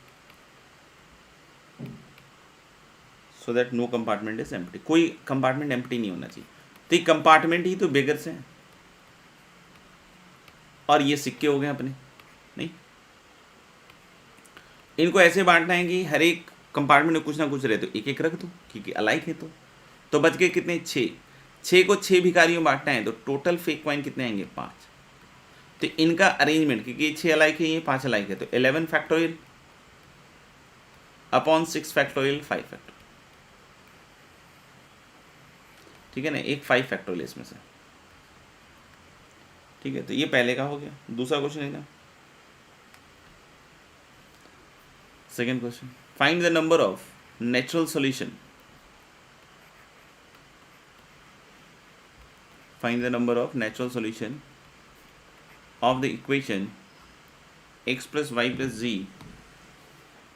so that no compartment is empty, कोई कंपार्टमेंट एम्प्टी नहीं होना चाहिए। तो ये कंपार्टमेंट ही तो बेगर्स हैं और ये सिक्के हो गए अपने, नहीं इनको ऐसे बांटना है कि हर एक कंपार्टमेंट में कुछ ना कुछ रहे तो एक एक रख दो क्योंकि अलाइक है। तो बच गए कितने, 6। 6 को 6 भिखारियों में बांटना है तो टोटल फेक कॉइन कितने आएंगे, 5। तो इनका अरेंजमेंट, क्योंकि ये 6 अलाइक है, ये 5 अलाइक है, तो 11 फैक्टोरियल अपॉन 6 फैक्टोरियल 5 फैक्टोरियल, ठीक है ना, एक 5 फैक्टोरियल इसमें से, ठीक है। तो ये पहले का हो गया। दूसरा क्वेश्चन है ना, second question, find the number of natural solution, find the number of natural solution of the equation x plus y plus z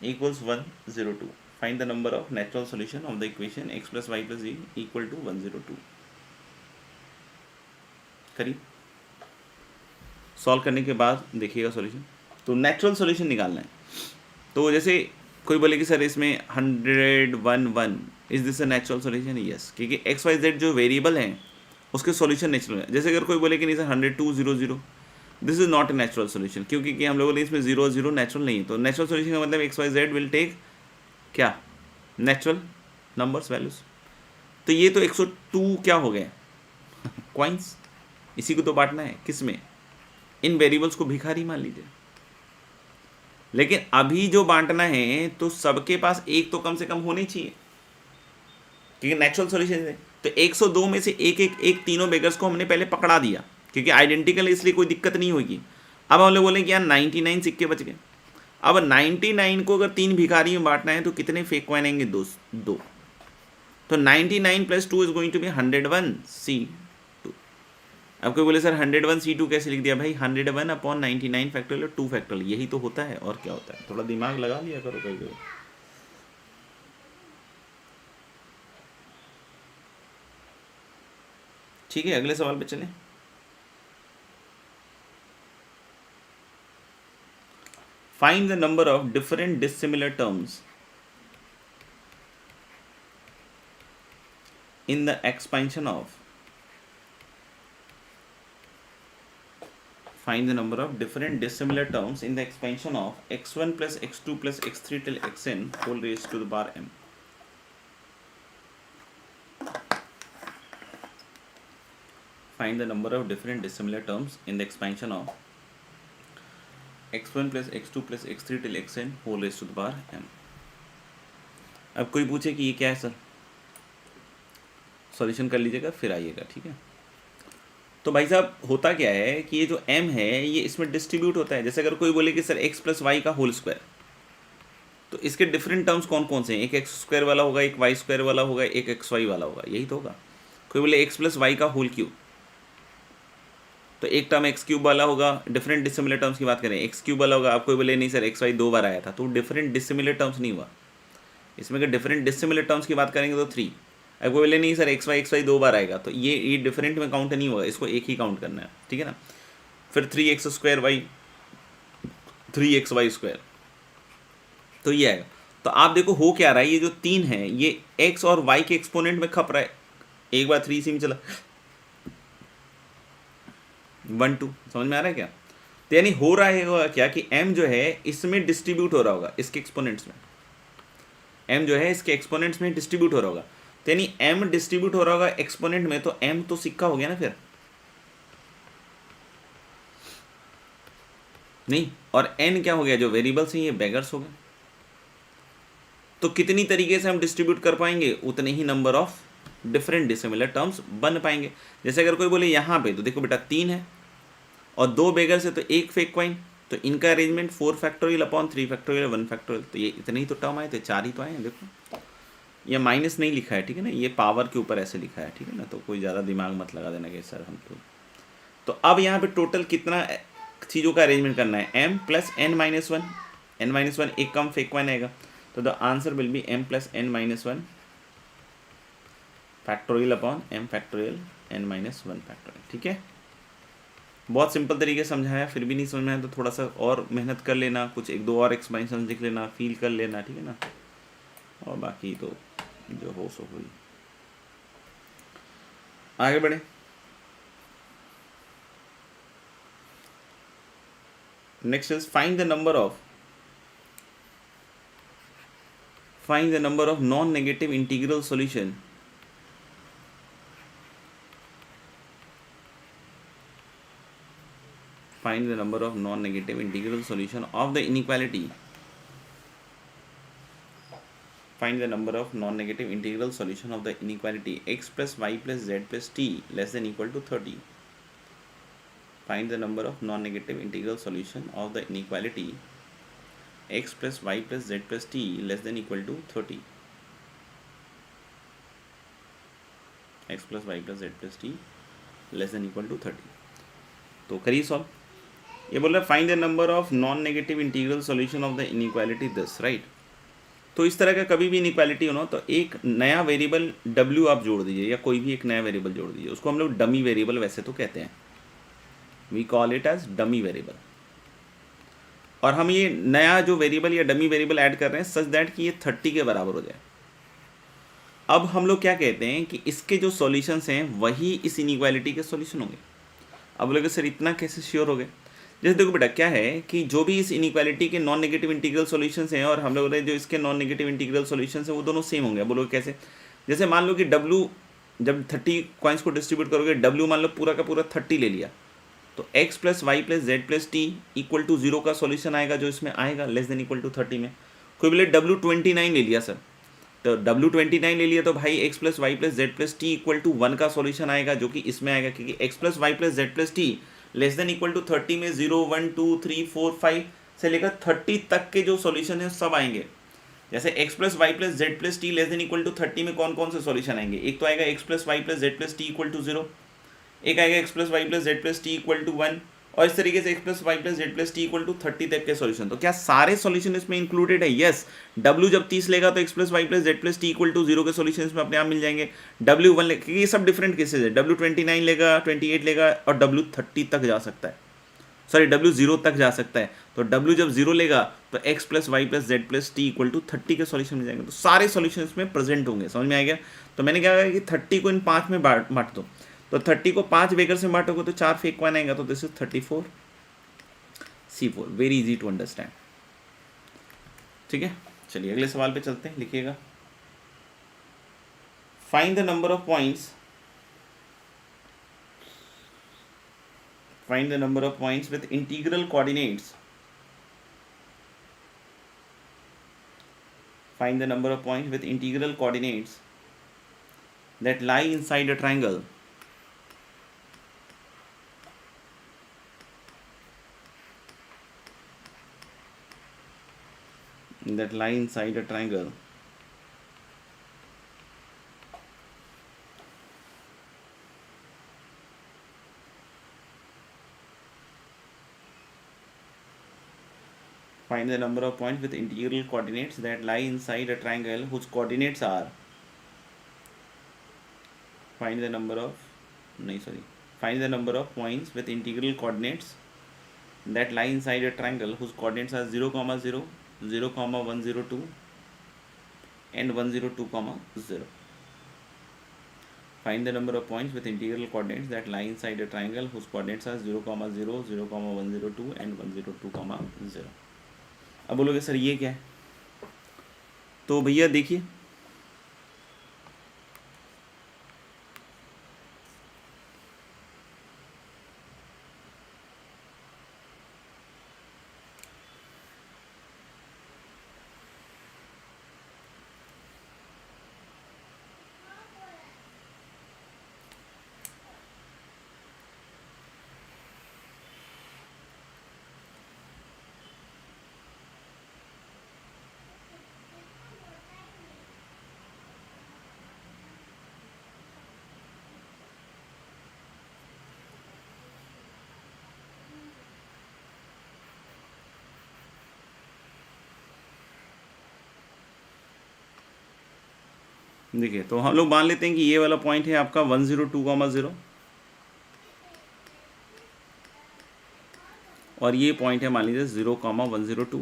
equals 102. Find the number of natural solution of the equation x plus y plus z equal to 102. करिए, solve करने के बाद देखिएगा solution. तो natural solution निकालना है। तो जैसे कोई बोले कि सर इसमें 100, 1, is this a natural solution? Yes, क्योंकि एक्स वाई जेड जो वेरिएबल हैं उसके सॉल्यूशन नेचुरल है। जैसे अगर कोई बोले कि नहीं sir 102, 0, this is not a natural solution, क्योंकि हम लोगों ने इसमें 0, 0 नेचुरल नहीं है। तो नेचुरल सॉल्यूशन का मतलब X Y Z will take क्या, नेचुरल नंबर्स वैल्यूज। तो ये तो 102 क्या हो गए, क्वाइंस। इसी को तो बांटना है, किस में, इन वेरिएबल्स को भिखारी मान लीजिए। लेकिन अभी जो बांटना है तो सबके पास एक तो कम से कम होनी चाहिए, क्योंकि नेचुरल सॉल्यूशन है। तो 102 में से एक तीनों बेगर्स को हमने पहले पकड़ा दिया, क्योंकि आइडेंटिकल, इसलिए कोई दिक्कत नहीं होगी। अब हम लोग बोले कि यार 99 सिक्के बच गए। अब 99 को अगर 3 भिखारी में बांटना है तो कितने फेक कॉइन आएंगे, 2। तो 99 + 2 is going to be 101c2। अब कोई बोले सर 101c2 कैसे लिख दिया? भाई 101 अपॉन 99 फैक्टोरियल 2 फैक्टोरियल, यही तो होता है, और क्या होता है। थोड़ा दिमाग लगा लिया करो कहीं कहीं। ठीक है, अगले सवाल पे चलें। Find the number of different dissimilar terms in the expansion of, find the number of different dissimilar terms in the expansion of x1 plus x2 plus x3 till xn whole raised to the power m. Find the number of different dissimilar terms in the expansion of x1 plus x2 plus x3 till xn whole raised to the power m. अब कोई पूछे कि ये क्या है sir, solution कर लीजिएगा फिर आइएगा, ठीक है। तो भाई साहब होता क्या है कि ये जो m है ये इसमें डिस्ट्रीब्यूट होता है। जैसे अगर कोई बोले कि सर x प्लस वाई का होल स्क्वायर, तो इसके डिफरेंट टर्म्स कौन कौन से हैं? एक एक्स स्क्वायर वाला होगा, एक वाई स्क्वायर वाला होगा, एक एक्स वाई वाला होगा, यही तो होगा। कोई बोले एक्स प्लस वाई का होल क्यूब, तो एक टर्म एक्स क्यूब वाला होगा। डिफरेंट डिसिमिलर टर्म्स की बात करें, एक्स क्यूब वाला होगा। आप कोई बोले नहीं सर एक्स वाई 2 बार आया था, तो डिफरेंट डिसिमिलर टर्म्स नहीं हुआ। इसमें अगर डिफरेंट डिसिमिलर टर्म्स की बात करेंगे तो 3। अब कोई बोले नहीं सर एक्स वाई 2 बार आएगा, तो ये डिफरेंट में काउंट नहीं होगा, इसको एक ही काउंट करना है, ठीक है ना। फिर 3x square Y, 3xy square, तो ये आएगा। तो आप देखो हो क्या रहा है, ये जो 3 है ये x और y के एक्सपोनेंट में खप रहा है। एक बार 3 इसी में चला, 1 2, समझ में आ रहा है क्या? तो यानी हो रहा है क्या कि m जो है इसमें डिस्ट्रीब्यूट हो रहा होगा, इसके एक्सपोनेंट्स में। m जो है इसके एक्सपोनेंट्स में डिस्ट्रीब्यूट हो रहा होगा, तो यानी m डिस्ट्रीब्यूट हो रहा होगा एक्सपोनेंट में, तो m तो सिक्का हो गया ना फिर, नहीं। और n क्या हो गया, जो वेरिएबल्स हैं ये बेगर्स हो गए। तो कितनी तरीके से हम डिस्ट्रीब्यूट कर पाएंगे, उतने ही number of different dissimilar terms बन पाएंगे। जैसे अगर कोई बोले यहाँ पे, तो देखो बेटा 3 है और 2 बेगर से तो एक फेक कॉइन, तो इनका arrangement 4 factorial upon 3 factorial 1 factorial, तो ये इतने ही तो टर्म आए थे, 4 ही तो आए हैं। देखो ये माइनस नहीं लिखा है, ठीक है ना, ये पावर के ऊपर ऐसे लिखा है, ठीक है ना। तो कोई ज़्यादा दिमाग मत लगा देना कि सर हम तो अब यहाँ पे टोटल कितना चीज़ों का अरेंजमेंट करना है, m plus n minus 1, n minus 1 एक कम फेक कॉइन आएगा, तो the answer will be m plus n minus 1 factorial upon m factorial n minus 1 factorial, ठीक है। बहुत सिंपल तरीके से समझाया, फिर भी नहीं समझ में आया तो थोड़ा सा और मेहनत कर लेना, कुछ 1-2 और एक्सपेंशन लिख लेना, फील कर लेना, ठीक है ना। और बाकी तो जो हो सो हुई। आगे बढ़े, next is find the number of find the number of non negative integral solution find the number of non-negative integral solution of the inequality. Find the number of non-negative integral solution of the inequality x plus y plus z plus t less than equal to 30. Find the number of non-negative integral solution of the inequality x plus y plus z plus t less than equal to 30. x plus y plus z plus t less than equal to 30. तो करिए solve. ये बोल रहा है find the number of non negative integral solution of the inequality this, right. तो इस तरह का कभी भी इनइक्वालिटी हो ना तो एक नया वेरिएबल w आप जोड़ दीजिए या कोई भी एक नया वेरिएबल जोड़ दीजिए. उसको हम लोग डमी वेरिएबल वैसे तो कहते हैं, we call it as dummy variable. और हम ये नया जो वेरिएबल या डमी वेरिएबल ऐड कर रहे हैं सच दैट कि ये 30 के बराबर हो जाए. अब हम लोग क्या कहते हैं कि इसके जो सॉल्यूशंस हैं वही इस इनइक्वालिटी के सॉल्यूशन होंगे. अब लोग सर इतना कैसे श्योर हो गए? जैसे देखो बेटा क्या है कि जो भी इस इनइक्वालिटी के नॉन नेगेटिव इंटीग्रल सॉल्यूशंस हैं और हम लोग जो इसके नॉन नेगेटिव इंटीग्रल सॉल्यूशंस हैं वो दोनों सेम होंगे. बोलो कैसे? जैसे मान लो कि W जब 30 कॉइन्स को डिस्ट्रीब्यूट करोगे, W मान लो पूरा का पूरा 30 ले लिया, तो x plus Y plus Z plus T equal to 0 का सॉल्यूशन आएगा जो इसमें आएगा लेस देन इक्वल टू 30 में. कोई बोले W29 ले लिया सर, तो W29 ले लिया तो भाई x plus Y plus Z plus T equal to 1 का सॉल्यूशन आएगा जो कि इसमें आएगा, क्योंकि x plus Y plus Z plus T less than equal to 30 में 0 1 2 3 4 5 से लेकर 30 तक के जो सॉल्यूशन है सब आएंगे. जैसे x plus Y plus Z plus T less than equal to 30 में कौन कौन से सॉल्यूशन आएंगे? एक तो आएगा x plus Y plus Z plus T equal to 0, एक आएगा x plus Y plus Z plus T equal to 1, और इस तरीके से x plus Y plus Z plus T equal to 30 तक के सॉल्यूशन. तो क्या सारे सॉल्यूशन इसमें इंक्लूडेड है? यस. W जब 30 लेगा तो x plus Y plus Z plus T equal to 0 के सॉल्यूशन इसमें अपने आप मिल जाएंगे. W1 लेगा, क्योंकि ये सब डिफरेंट केसेज है. W29 लेगा, 28 लेगा और W30 तक जा सकता है, सॉरी W0 तक जा सकता है. तो W जब 0 लेगा तो x plus Y plus Z plus T equal to 30 के सॉल्यूशन मिल जाएंगे. तो सारे सॉल्यूशन इसमें प्रेजेंट होंगे. समझ में आ गया? तो मैंने क्या कहा कि 30 को इन 5 में बांट दो, तो 30 को 5 बेकर से बांटोगे तो 4 फेक वन आएगा, तो this is 34 C4. Very easy to understand. ठीक है, चलिए अगले सवाल पे चलते हैं. लिखिएगा find the number of points, find the number of points with integral coordinates, find the number of points with integral coordinates that lie inside a triangle find the number of points with integral coordinates that lie inside a triangle whose coordinates are, find the number of points with integral coordinates that lie inside a triangle whose coordinates are 0, 0, 0, 102 and 102, 0. Find the number of points with integral coordinates that lie inside a triangle whose coordinates are 0, 0, 0, 102 and 102, 0. अब बोलोगे sir ये क्या है? तो भैया देखिए, देखिए तो हम लोग मान लेते हैं कि ये वाला पॉइंट है आपका 102, 0 और ये पॉइंट है मान लीजिए 0, 102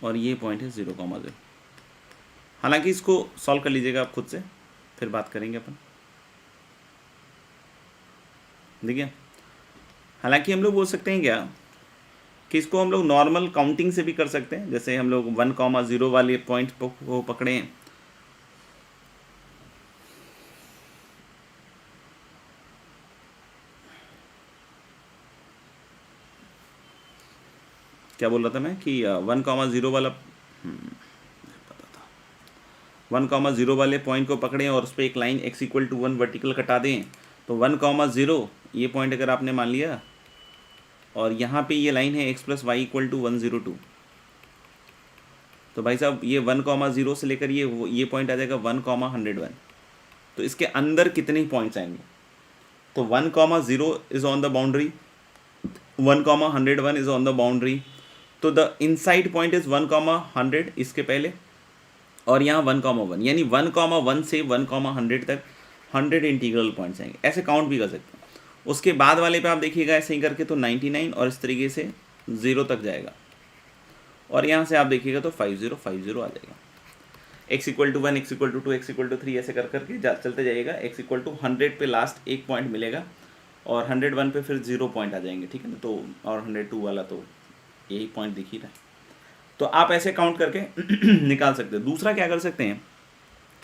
और ये पॉइंट है 0, 0. हालांकि इसको सॉल्व कर लीजिएगा आप खुद से, फिर बात करेंगे अपन. देखिए हालांकि हम लोग बोल सकते हैं क्या कि इसको हम लोग नॉर्मल काउंटिंग से भी कर सकते हैं, जैसे हम लोग 1,0 वाले पॉइंट को पकड़े हैं, क्या बोल रहा था मैं कि 1,0 वाला 1,0 वाले पॉइंट को पकड़ें और उस पर एक लाइन x=1 वर्टिकल कटा दें, तो 1,0 ये पॉइंट अगर आपने मान लिया और यहाँ पे ये लाइन है x+y=102, तो भाई साहब ये 1,0 से लेकर ये पॉइंट आ जाएगा 1,101। तो इसके अंदर कितने पॉइंट्स आएंगे? तो 1,0 is on the boundary, 1,101 is on the boundary, तो द इनसाइड पॉइंट इज 1,100 इसके पहले, और यहाँ 1,1, यानी 1,1 से 1,100 तक 100 इंटीग्रल पॉइंट्स आएंगे। ऐसे काउंट भी कर सकते हैं। उसके बाद वाले पे आप देखिएगा ऐसे ही करके तो 99 और इस तरीके से 0 तक जाएगा, और यहाँ से आप देखिएगा तो 5050 आ जाएगा। x=1, x=2, x=3 ऐसे कर करके चलते जाइएगा। x=100 पे लास्ट एक पॉइंट मिलेगा और 101 पे फिर 0 पॉइंट आ जाएंगे, ठीक है ना। तो और 102 वाला तो यही पॉइंट दिख ही रहा है। तो आप ऐसे काउंट करके निकाल सकते हो। दूसरा क्या कर सकते हैं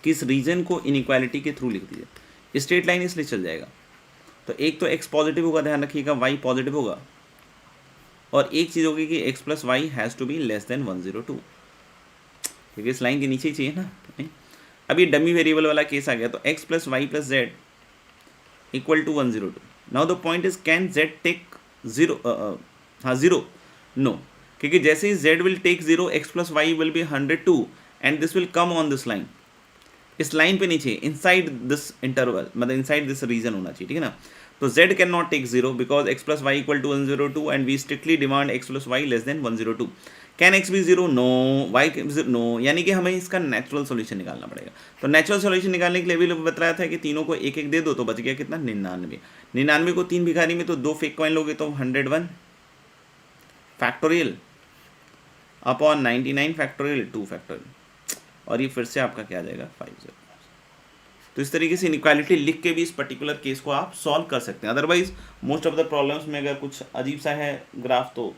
कि इस रीजन को इनइक्वालिटी के थ्रू लिख दीजिए। स्ट्रेट लाइन इसलिए चल जाएगा, तो एक तो x पॉजिटिव होगा, ध्यान रखिएगा, y पॉजिटिव होगा, और एक चीज़ होगी कि x+y has to be less than 102, क्योंकि इस लाइन के नीचे ही चाहिए ना। अब ये डमी वेरिएबल वाला केस आ गया, तो x+y+z = 102। Now the point is can z take 0? हाँ 0, नो, क्योंकि जैसे ही z will take 0, x+y will be 102 and this will come on this line. इस लाइन पे नीचे इनसाइड दिस इंटरवल, मतलब इनसाइड दिस रीजन होना चाहिए, ठीक है ना। तो z can not take 0 because x+y = 102 and we strictly demand x+y less than 102। Can x be 0? No. y no, यानी कि हमें इसका नेचुरल सॉल्यूशन निकालना पड़ेगा। तो नेचुरल सॉल्यूशन निकालने के लिए भी बताया था कि तीनों को एक एक दे दो, तो बच गया कितना? 99। 99 को 3 भिखारी में तो 2 फेक कॉइन लोगे तो 101 फैक्टोरियल अपॉन 99 फैक्टोरियल 2 फैक्टोरियल, और ये फिर से आपका क्या आ जाएगा? 50। तो इस तरीके से इनइक्वालिटी लिख के भी इस पर्टिकुलर केस को आप सॉल्व कर सकते हैं। Otherwise most of the problems में अगर कुछ अजीब सा है ग्राफ तो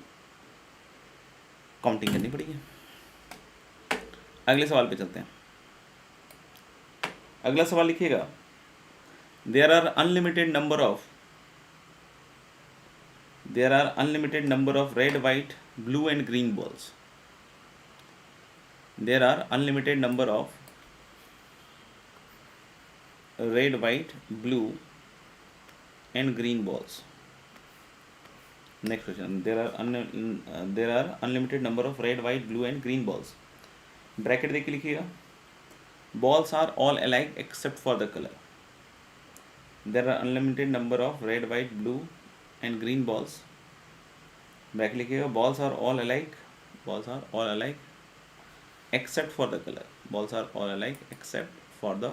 काउंटिंग करनी पड़ेगी। अगले सवाल पे चलते हैं। अगला सवाल लिखिएगा, there are unlimited number of red, white, blue and green balls. There are unlimited number of red, white, blue and green balls. Next question. There are unlimited number of red, white, blue and green balls. Bracket देख के लिखिएगा। Balls are all alike except for the color. There are unlimited number of red, white, blue and green balls. Bracket लिखिएगा। Balls are all alike except for the color. Balls are all alike except for the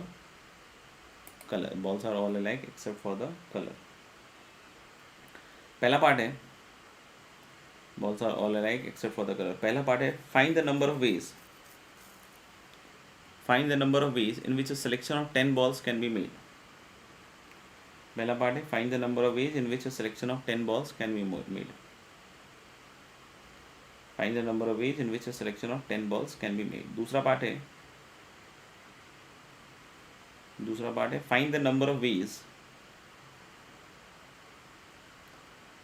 color. Balls are all alike except for the color. पहला part है balls are all alike except for the color. पहला part है find the number of ways in which a selection of 10 balls can be made. पहला part है find the number of ways in which a selection of 10 balls can be made. Find the number of ways in which a selection of 10 balls can be made. दूसरा part है find the number of ways.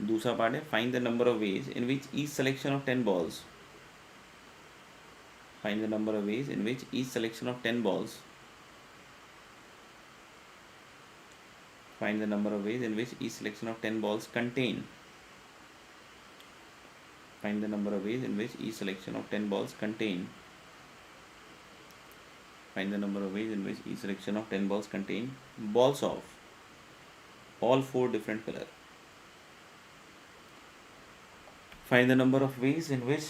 दूसरा part है find the number of ways in which each selection of 10 balls. Find the number of ways in which each selection of 10 balls. Find the number of ways in which each selection of 10 balls contain. Find the number of ways in which each selection of 10 balls contain. Find the number of ways in which each selection of 10 balls contain balls of all 4 different color. Find the number of ways in which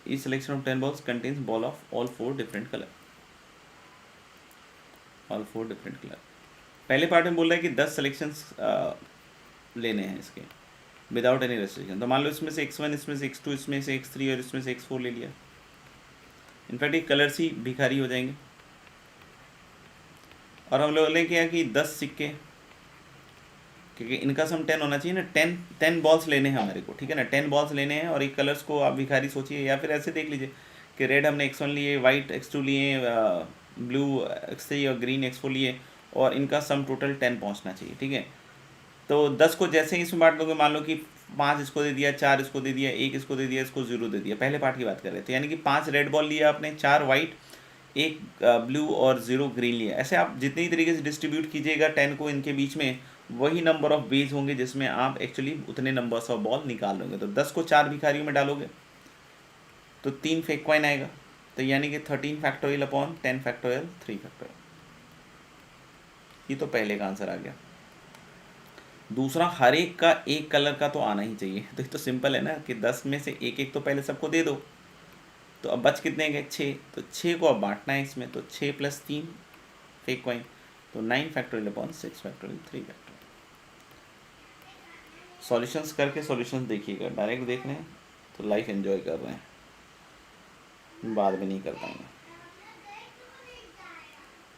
each selection of 10 balls contains ball of all 4 different color. All 4 different color. पहले part में बोल रहा है कि 10 selections लेने हैं इसके without any restriction. तो मान लो इसमें से x1, इसमें से x2, इसमें से x3 और इसमें से x4 ले लिया। इनफैक्ट ये कलर्स ही भिखारी हो जाएंगे। और हम लोग लें क्या कि 10 सिक्के क्योंकि इनका सम 10 होना चाहिए ना, 10 बॉल्स लेने हैं हमारे को, ठीक है ना, 10 बॉल्स लेने हैं। और एक कलर्स को आप भिखारी सोचिए, या फिर ऐसे देख लीजिए कि रेड हमने x1 लिए, वाइट x2 लिए, ब्लू x3 और ग्रीन x4 लिए, और इनका सम टोटल 10 पहुंचना चाहिए, ठीक है। तो 10 को जैसे ही इसमें बांट दोगे, मान लो कि 5 इसको दे दिया, 4 इसको दे दिया, 1 इसको दे दिया, इसको 0 दे दिया, पहले पार्ट की बात कर रहे थे, यानी कि 5 रेड बॉल लिया आपने, 4 वाइट, 1 ब्लू और 0 ग्रीन लिया। ऐसे आप जितनी तरीके से डिस्ट्रीब्यूट कीजिएगा 10 को इनके बीच में, वही नंबर ऑफ बेज होंगे जिसमें आप एक्चुअली उतने नंबर्स ऑफ बॉल निकाल लोगे। तो 10 को 4 भिखारियों में डालोगे तो 3 फेक कॉइन आएगा, तो यानी कि 13 फैक्टोरियल अपॉन 10 फैक्टोरियल 3 फैक्टोरियल। ये तो पहले का आंसर आ गया। दूसरा, हर एक का एक कलर का तो आना ही चाहिए। तो ये तो सिंपल है ना कि 10 में से एक एक तो पहले सबको दे दो। तो अब बच कितने गए? 6। तो 6 को अब बांटना है इसमें, तो 6 + 3 फेक कॉइन, तो 9 factorial upon 6 factorial 3 factorial. Solutions करके सॉल्यूशंस देखिएगा, डायरेक्ट देख रहे हैं तो लाइफ एंजॉय कर रहे हैं, बाद में नहीं कर पाएंगे।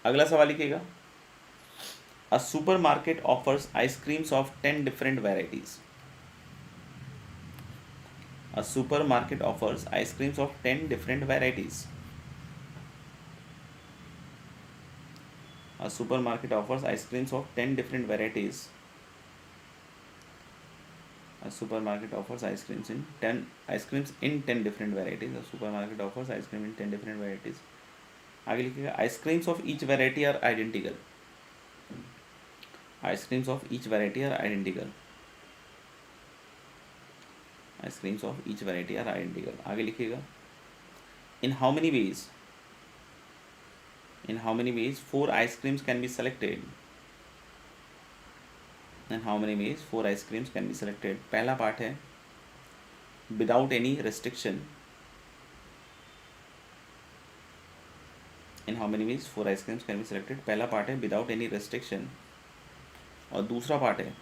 अगला सवाल लिखिएगा, A supermarket offers ice creams of 10 different varieties. A supermarket offers ice creams of 10 different varieties. A supermarket offers ice creams of 10 different varieties. A supermarket offers ice creams in 10 different varieties. A supermarket offers ice cream in 10 different varieties. आगे लिखिएगा, ice creams of each variety are identical. Ice creams of each variety are identical. Ice creams of each variety are identical. आगे लिखिएगा, in how many ways 4 ice creams can be selected? In how many ways 4 ice creams can be selected? पहला part है without any restriction. In how many ways 4 ice creams can be selected? पहला part है without any restriction, और दूसरा part है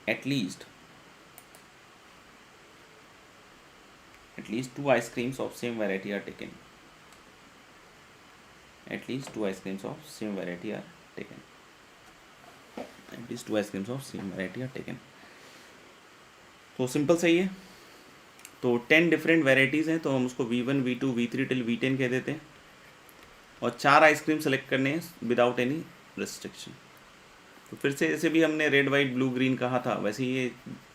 at least 2 ice creams of same variety are taken. At least 2 ice creams of same variety are taken. At least 2 ice creams of same variety are taken. तो simple सही है। तो 10 different varieties हैं, तो हम उसको V1 V2 V3 till V10 कह देते हैं, और 4 आइसक्रीम सेलेक्ट करने हैं विदाउट एनी रिस्ट्रिक्शन। तो फिर से जैसे भी हमने रेड वाइट ब्लू ग्रीन कहा था, वैसे ही ये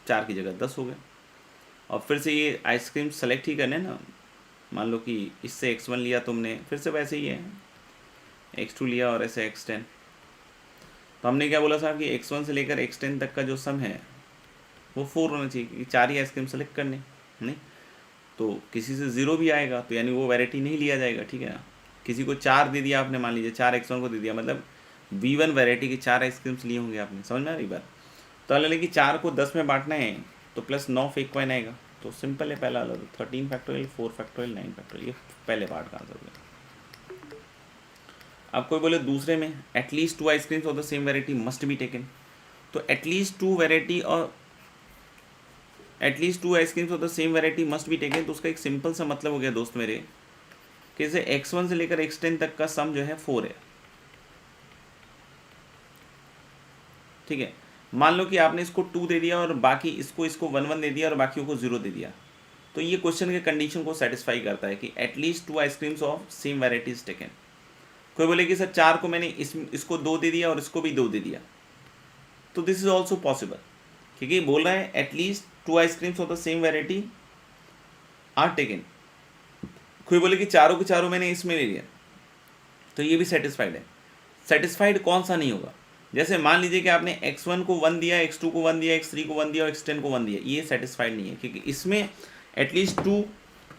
4 की जगह 10 हो गए। और फिर से ये आइसक्रीम सेलेक्ट ही करने ना, मान लो कि इससे x1 लिया तुमने, फिर से वैसे ही है x2 लिया और ऐसे x10। तो हमने क्या बोला था कि x1 से लेकर x10 तक का जो सम है वो 4 होना चाहिए, क्योंकि 4 ही आइसक्रीम सेलेक्ट करने, नहीं तो किसी से 0 भी आएगा तो यानी वो वैरायटी नहीं लिया जाएगा, ठीक है ना। किसी को 4 दे दिया आपने, मान लीजिए 4 x1 को दे दिया, मतलब V1 वैरायटी के 4 आइसक्रीम्स लिए होंगे आपने, समझ में आ रही बात। तो अलग कि 4 को 10 में बांटना है तो प्लस 9 फेक कॉइन आएगा। तो सिंपल है, पहला अलग 13 फैक्टोरियल 4 फैक्टोरियल 9 फैक्टोरियल, ये पहले पार्ट का आंसर होगा। अब कोई बोले दूसरे में at least 2 ice creams of the same variety must be taken, तो at least 2 ice creams of the same variety must be taken, तो उसका एक सिंपल सा मतलब हो गया दोस्त मेरे कि जैसे x1 से लेकर x10 तक का सम जो है 4 है, ठीक है। मान लो कि आपने इसको 2 दे दिया और बाकी इसको 1 दे दिया और बाकियों को 0 दे दिया, तो ये क्वेश्चन के कंडीशन को सेटिस्फाई करता है कि at least 2 ice creams of same varieties taken. कोई बोले कि सर 4 को मैंने इसको 2 दे दिया और इसको भी 2 दे दिया, तो दिस इज ऑल्सो पॉसिबल, क्योंकि बोल रहा है at least 2 ice creams of the same variety are taken. कोई बोले कि चारों के चारों मैंने इसमें ले लिया, तो ये भी सेटिस्फाइड है। सेटिस्फाइड कौन सा नहीं होगा? जैसे मान लीजिए कि आपने x1 को 1 दिया, x2 को 1 दिया, x3 को 1 दिया और x10 को 1 दिया, ये सेटिस्फाइड नहीं है, क्योंकि इसमें at least 2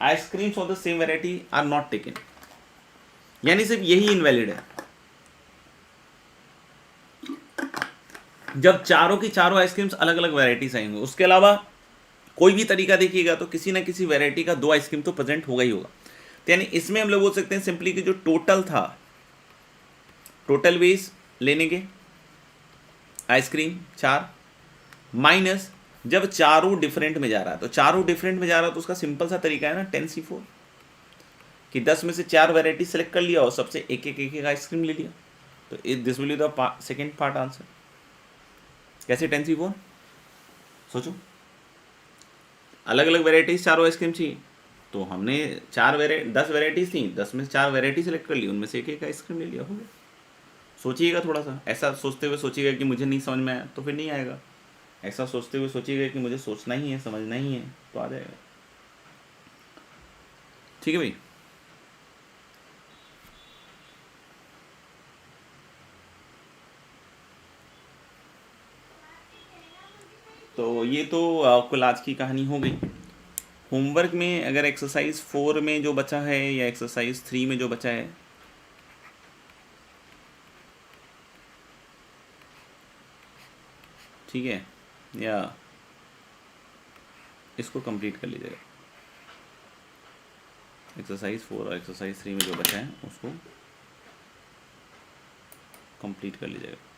ice creams of the same variety are not taken, यानी सिर्फ यही इनवैलिड है। जब चारों की चारों आइसक्रीम्स अलग अलग वेराइटीज आएंगे, उसके अलावा कोई भी तरीका देखिएगा तो किसी ना किसी वेराइटी का 2 आइसक्रीम तो प्रेजेंट होगा ही होगा। तो यानी इसमें हम लोग बोल सकते हैं सिंपली कि जो टोटल था, टोटल वेज लेने के आइसक्रीम 4 माइनस जब चारों डिफरेंट में जा रहा है, तो चारों डिफरेंट में जा रहा है तो उसका सिंपल सा तरीका है ना 10C4, कि 10 में से 4 वेराइटी सेलेक्ट कर लिया और सबसे एक एक आइसक्रीम ले लिया। तो this will be the second part answer. कैसे 10C4? सोचो, अलग अलग वेराइटीज चारों आइसक्रीम चाहिए, तो हमने 10 वेराइटीज थी, 10 में से 4 वेराइटी सेलेक्ट कर ली, उनमें से एक आइसक्रीम ले लिया, हो गया। सोचिएगा थोड़ा सा, ऐसा सोचते हुए सोचिएगा कि मुझे नहीं समझ में आया तो फिर नहीं आएगा, ऐसा सोचते हुए सोचिएगा कि मुझे सोचना ही है, समझना ही है, तो आ जाएगा। ठीक है भाई। तो ये तो कुल आज की कहानी हो गई। होमवर्क में अगर एक्सरसाइज 4 में जो बचा है या एक्सरसाइज 3 में जो बचा है, ठीक है, या इसको कंप्लीट कर लीजिएगा। एक्सरसाइज 4 और एक्सरसाइज 3 में जो बचा है उसको कंप्लीट कर लीजिएगा।